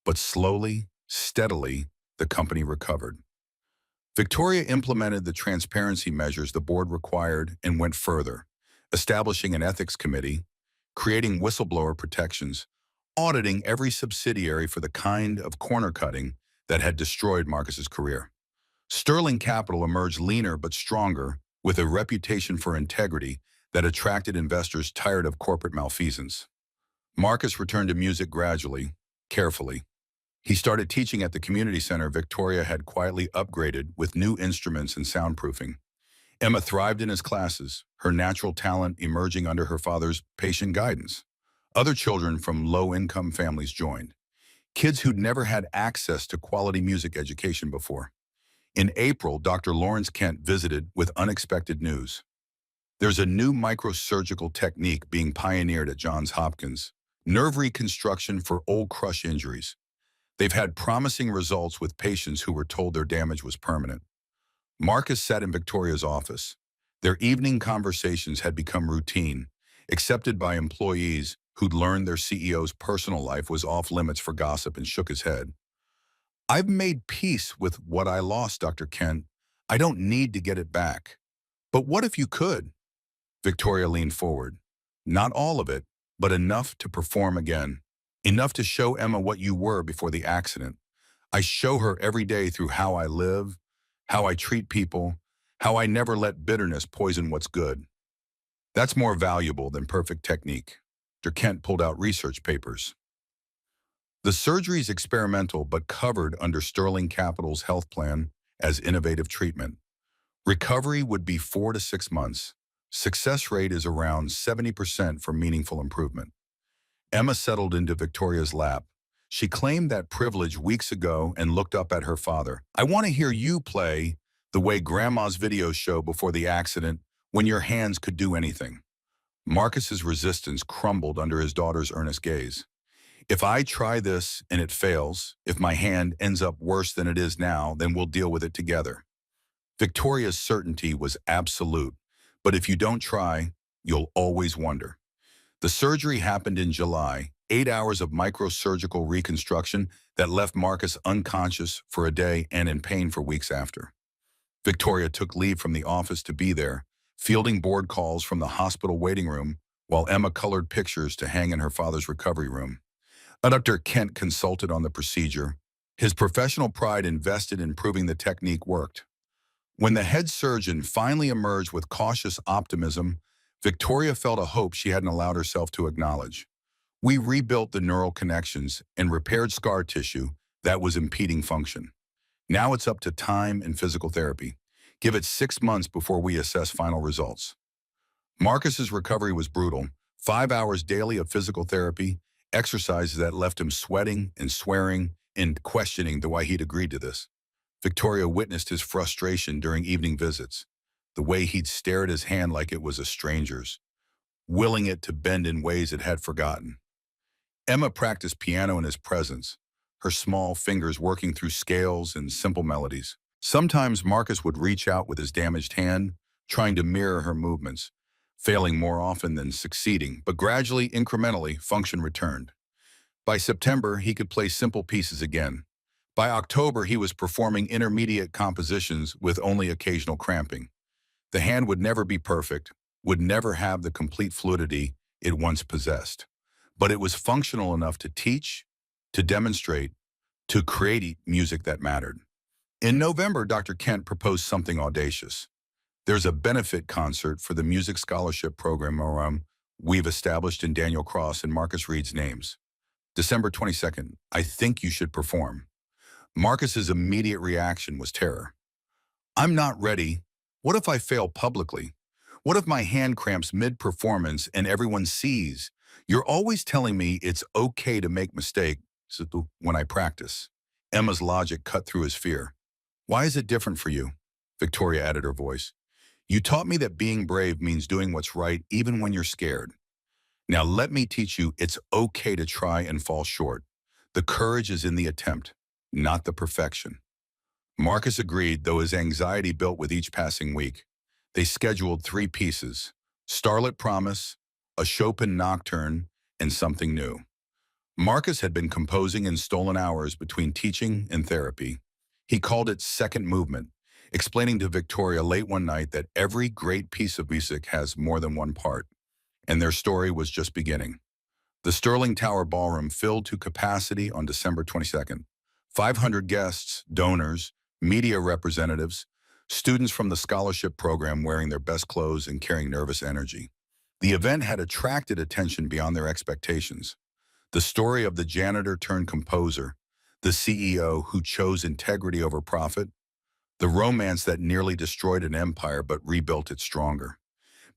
But slowly, steadily, the company recovered. Victoria implemented the transparency measures the board required and went further, establishing an ethics committee, creating whistleblower protections, auditing every subsidiary for the kind of corner-cutting that had destroyed Marcus's career. Sterling Capital emerged leaner but stronger, with a reputation for integrity that attracted investors tired of corporate malfeasance. Marcus returned to music gradually, carefully. He started teaching at the community center Victoria had quietly upgraded with new instruments and soundproofing. Emma thrived in his classes, her natural talent emerging under her father's patient guidance. Other children from low-income families joined, kids who'd never had access to quality music education before. In April, Dr. Lawrence Kent visited with unexpected news. "There's a new microsurgical technique being pioneered at Johns Hopkins, nerve reconstruction for old crush injuries. They've had promising results with patients who were told their damage was permanent." Marcus sat in Victoria's office. Their evening conversations had become routine, accepted by employees who'd learned their CEO's personal life was off limits for gossip, and shook his head. "I've made peace with what I lost, Dr. Kent. I don't need to get it back." "But what if you could?" Victoria leaned forward. "Not all of it, but enough to perform again. Enough to show Emma what you were before the accident. I show her every day through how I live, how I treat people, how I never let bitterness poison what's good. That's more valuable than perfect technique." Dr. Kent pulled out research papers. "The surgery is experimental but covered under Sterling Capital's health plan as innovative treatment. Recovery would be 4 to 6 months. Success rate is around 70% for meaningful improvement." Emma settled into Victoria's lap. She claimed that privilege weeks ago and looked up at her father. "I want to hear you play the way Grandma's videos show before the accident, when your hands could do anything." Marcus's resistance crumbled under his daughter's earnest gaze. "If I try this and it fails, if my hand ends up worse than it is now, then we'll deal with it together." Victoria's certainty was absolute, but if you don't try, you'll always wonder. The surgery happened in July, 8 hours of microsurgical reconstruction that left Marcus unconscious for a day and in pain for weeks after. Victoria took leave from the office to be there, fielding board calls from the hospital waiting room while Emma colored pictures to hang in her father's recovery room. Dr. Kent consulted on the procedure. His professional pride invested in proving the technique worked. When the head surgeon finally emerged with cautious optimism, Victoria felt a hope she hadn't allowed herself to acknowledge. We rebuilt the neural connections and repaired scar tissue that was impeding function. Now it's up to time and physical therapy. Give it 6 months before we assess final results. Marcus's recovery was brutal. 5 hours daily of physical therapy, exercises that left him sweating and swearing and questioning the why he'd agreed to this. Victoria witnessed his frustration during evening visits, the way he'd stare at his hand like it was a stranger's, willing it to bend in ways it had forgotten. Emma practiced piano in his presence, her small fingers working through scales and simple melodies. Sometimes Marcus would reach out with his damaged hand, trying to mirror her movements, failing more often than succeeding, but gradually, incrementally, function returned. By September, he could play simple pieces again. By October, he was performing intermediate compositions with only occasional cramping. The hand would never be perfect, would never have the complete fluidity it once possessed. But it was functional enough to teach, to demonstrate, to create music that mattered. In November, Dr. Kent proposed something audacious. There's a benefit concert for the music scholarship program we've established in Daniel Cross and Marcus Reed's names. December 22nd, I think you should perform. Marcus's immediate reaction was terror. I'm not ready. What if I fail publicly? What if my hand cramps mid-performance and everyone sees? You're always telling me it's okay to make mistakes when I practice. Emma's logic cut through his fear. Why is it different for you? Victoria added her voice. You taught me that being brave means doing what's right even when you're scared. Now let me teach you it's okay to try and fall short. The courage is in the attempt, not the perfection. Marcus agreed, though his anxiety built with each passing week. They scheduled 3 pieces, Starlit Promise, a Chopin Nocturne, and something new. Marcus had been composing in stolen hours between teaching and therapy. He called it second movement, explaining to Victoria late one night that every great piece of music has more than one part, and their story was just beginning. The Sterling Tower Ballroom filled to capacity on December 22nd. 500 guests, donors, media representatives, students from the scholarship program wearing their best clothes and carrying nervous energy. The event had attracted attention beyond their expectations. The story of the janitor turned composer, the CEO who chose integrity over profit, the romance that nearly destroyed an empire but rebuilt it stronger.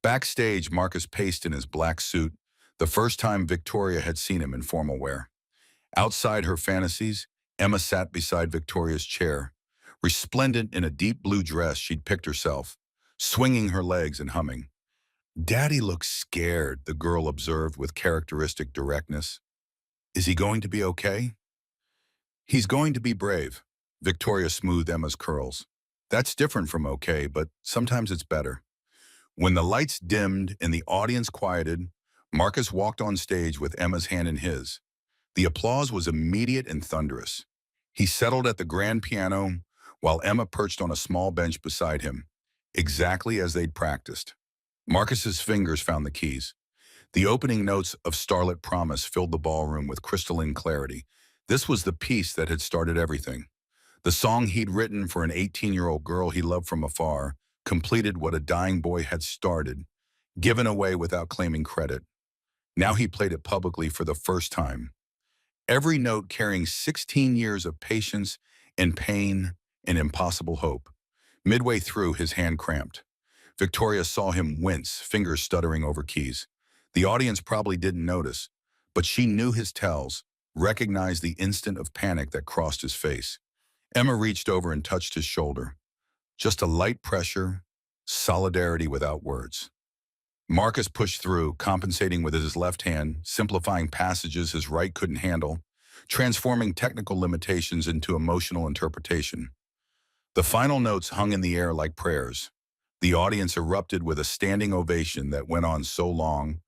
Backstage, Marcus paced in his black suit, the first time Victoria had seen him in formal wear. Outside her fantasies, Emma sat beside Victoria's chair, resplendent in a deep blue dress she'd picked herself, swinging her legs and humming. Daddy looks scared, the girl observed with characteristic directness. Is he going to be okay? He's going to be brave. Victoria smoothed Emma's curls. That's different from okay, but sometimes it's better. When the lights dimmed and the audience quieted, Marcus walked on stage with Emma's hand in his. The applause was immediate and thunderous. He settled at the grand piano while Emma perched on a small bench beside him, exactly as they'd practiced. Marcus's fingers found the keys. The opening notes of Starlit Promise filled the ballroom with crystalline clarity. This was the piece that had started everything. The song he'd written for an 18-year-old girl he loved from afar completed what a dying boy had started, given away without claiming credit. Now he played it publicly for the first time. Every note carrying 16 years of patience and pain and impossible hope. Midway through, his hand cramped. Victoria saw him wince, fingers stuttering over keys. The audience probably didn't notice, but she knew his tells, recognized the instant of panic that crossed his face. Emma reached over and touched his shoulder. Just a light pressure, solidarity without words. Marcus pushed through, compensating with his left hand, simplifying passages his right couldn't handle, transforming technical limitations into emotional interpretation. The final notes hung in the air like prayers. The audience erupted with a standing ovation that went on so long,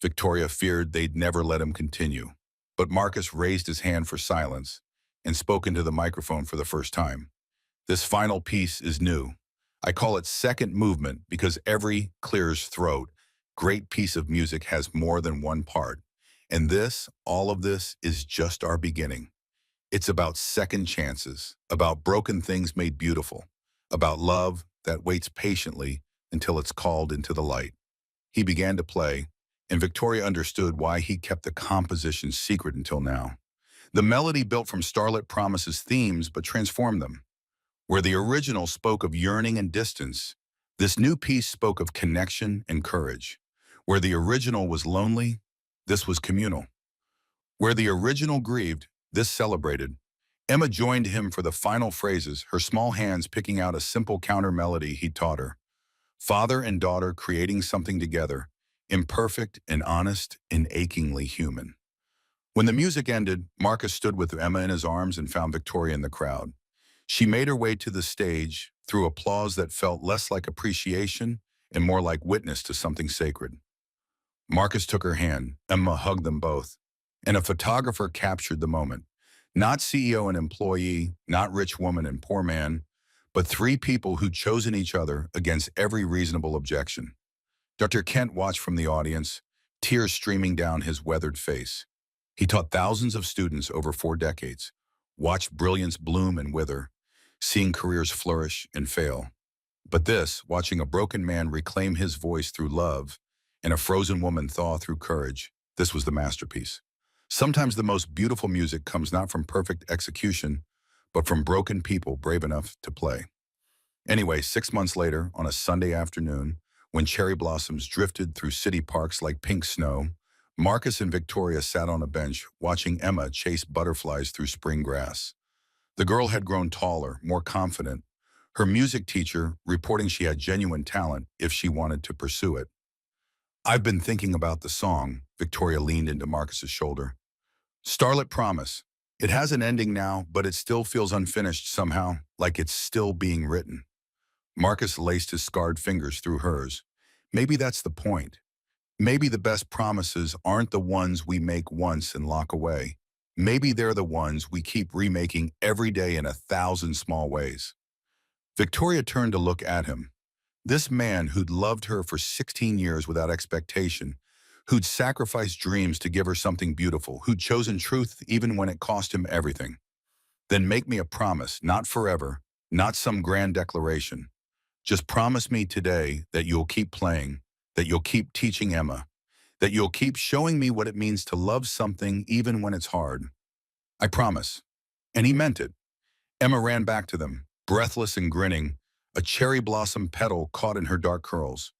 Victoria feared they'd never let him continue. But Marcus raised his hand for silence and spoke into the microphone for the first time. This final piece is new. I call it second movement because every clear's throat, great piece of music has more than one part. And this, all of this, is just our beginning. It's about second chances, about broken things made beautiful, about love that waits patiently until it's called into the light. He began to play, and Victoria understood why he kept the composition secret until now. The melody built from Starlit Promise's themes but transformed them. Where the original spoke of yearning and distance, this new piece spoke of connection and courage. Where the original was lonely, this was communal. Where the original grieved, this celebrated. Emma joined him for the final phrases, her small hands picking out a simple counter melody he taught her. Father and daughter creating something together, imperfect and honest and achingly human. When the music ended, Marcus stood with Emma in his arms and found Victoria in the crowd. She made her way to the stage through applause that felt less like appreciation and more like witness to something sacred. Marcus took her hand, Emma hugged them both, and a photographer captured the moment. Not CEO and employee, not rich woman and poor man, but three people who'd chosen each other against every reasonable objection. Dr. Kent watched from the audience, tears streaming down his weathered face. He taught thousands of students over 4 decades, watched brilliance bloom and wither, seeing careers flourish and fail. But this, watching a broken man reclaim his voice through love and a frozen woman thaw through courage, this was the masterpiece. Sometimes the most beautiful music comes not from perfect execution, but from broken people brave enough to play. Anyway, 6 months later, on a Sunday afternoon, when cherry blossoms drifted through city parks like pink snow, Marcus and Victoria sat on a bench watching Emma chase butterflies through spring grass. The girl had grown taller, more confident, her music teacher reporting she had genuine talent if she wanted to pursue it. I've been thinking about the song, Victoria leaned into Marcus's shoulder. Starlit Promise. It has an ending now, but it still feels unfinished somehow, like it's still being written. Marcus laced his scarred fingers through hers. Maybe that's the point. Maybe the best promises aren't the ones we make once and lock away. Maybe they're the ones we keep remaking every day in 1,000 small ways. Victoria turned to look at him. This man who'd loved her for 16 years without expectation, who'd sacrificed dreams to give her something beautiful, who'd chosen truth even when it cost him everything. Then make me a promise, not forever, not some grand declaration. Just promise me today that you'll keep playing, that you'll keep teaching Emma, that you'll keep showing me what it means to love something even when it's hard. I promise. And he meant it. Emma ran back to them, breathless and grinning, a cherry blossom petal caught in her dark curls.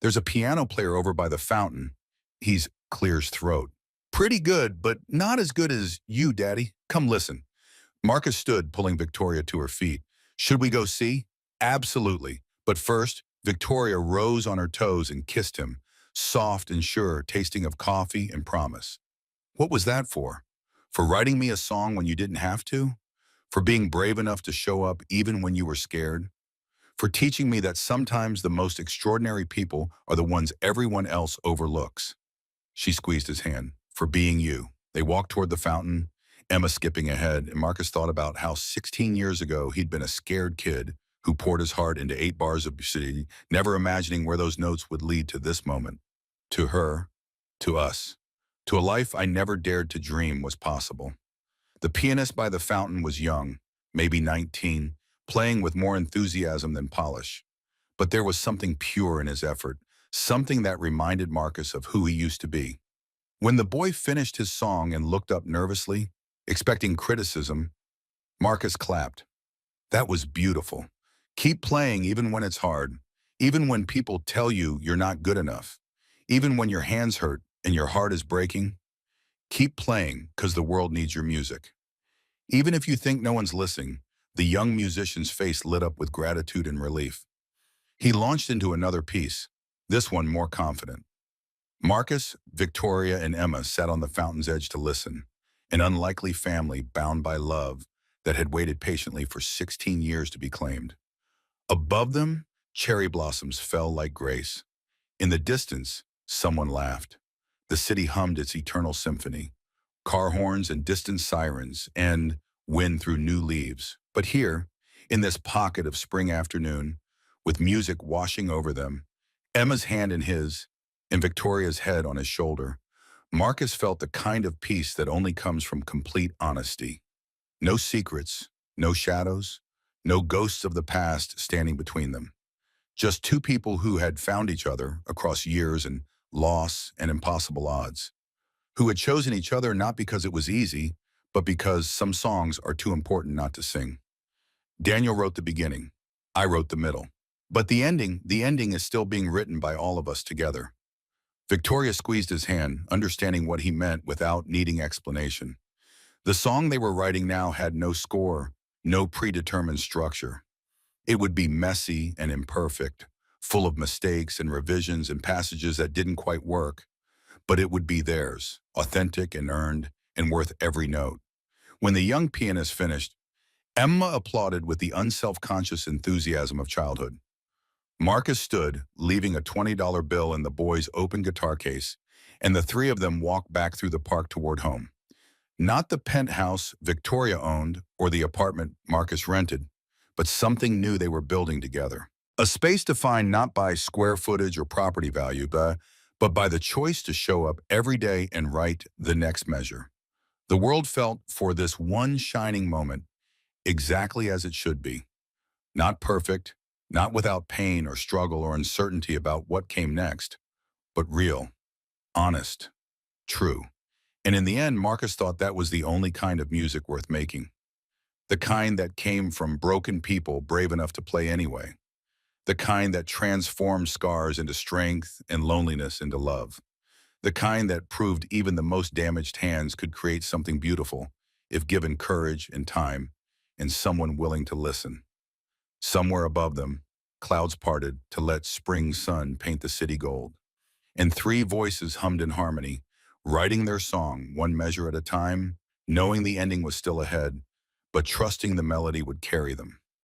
There's a piano player over by the fountain. He's clears throat. Pretty good, but not as good as you, Daddy. Come listen. Marcus stood, pulling Victoria to her feet. Should we go see? Absolutely. But first, Victoria rose on her toes and kissed him, soft and sure, tasting of coffee and promise. What was that for? For writing me a song when you didn't have to? For being brave enough to show up even when you were scared? For teaching me that sometimes the most extraordinary people are the ones everyone else overlooks? She squeezed his hand. For being you. They walked toward the fountain, Emma skipping ahead, and Marcus thought about how 16 years ago he'd been a scared kid who poured his heart into 8 bars of obscenity, never imagining where those notes would lead to this moment. To her, to us, to a life I never dared to dream was possible. The pianist by the fountain was young, maybe 19, playing with more enthusiasm than polish. But there was something pure in his effort, something that reminded Marcus of who he used to be. When the boy finished his song and looked up nervously, expecting criticism, Marcus clapped. That was beautiful. Keep playing even when it's hard, even when people tell you you're not good enough, even when your hands hurt and your heart is breaking. Keep playing because the world needs your music. Even if you think no one's listening, the young musician's face lit up with gratitude and relief. He launched into another piece, this one more confident. Marcus, Victoria, and Emma sat on the fountain's edge to listen, an unlikely family bound by love that had waited patiently for 16 years to be claimed. Above them, cherry blossoms fell like grace. In the distance, someone laughed. The city hummed its eternal symphony, car horns and distant sirens, and wind through new leaves. But here, in this pocket of spring afternoon, with music washing over them, Emma's hand in his, and Victoria's head on his shoulder, Marcus felt the kind of peace that only comes from complete honesty. No secrets, no shadows, no ghosts of the past standing between them. Just two people who had found each other across years and loss and impossible odds, who had chosen each other not because it was easy, but because some songs are too important not to sing. Daniel wrote the beginning. I wrote the middle. But the ending is still being written by all of us together. Victoria squeezed his hand, understanding what he meant without needing explanation. The song they were writing now had no score, no predetermined structure. It would be messy and imperfect, full of mistakes and revisions and passages that didn't quite work, but it would be theirs, authentic and earned, and worth every note. When the young pianist finished, Emma applauded with the unself-conscious enthusiasm of childhood. Marcus stood, leaving a $20 bill in the boy's open guitar case, and the three of them walked back through the park toward home. Not the penthouse Victoria owned or the apartment Marcus rented, but something new they were building together. A space defined not by square footage or property value, but by the choice to show up every day and write the next measure. The world felt, for this one shining moment, exactly as it should be. Not perfect, not without pain or struggle or uncertainty about what came next, but real, honest, true. And in the end, Marcus thought that was the only kind of music worth making. The kind that came from broken people brave enough to play anyway. The kind that transformed scars into strength and loneliness into love. The kind that proved even the most damaged hands could create something beautiful if given courage and time and someone willing to listen. Somewhere above them, clouds parted to let spring sun paint the city gold. And three voices hummed in harmony, writing their song one measure at a time, knowing the ending was still ahead, but trusting the melody would carry them.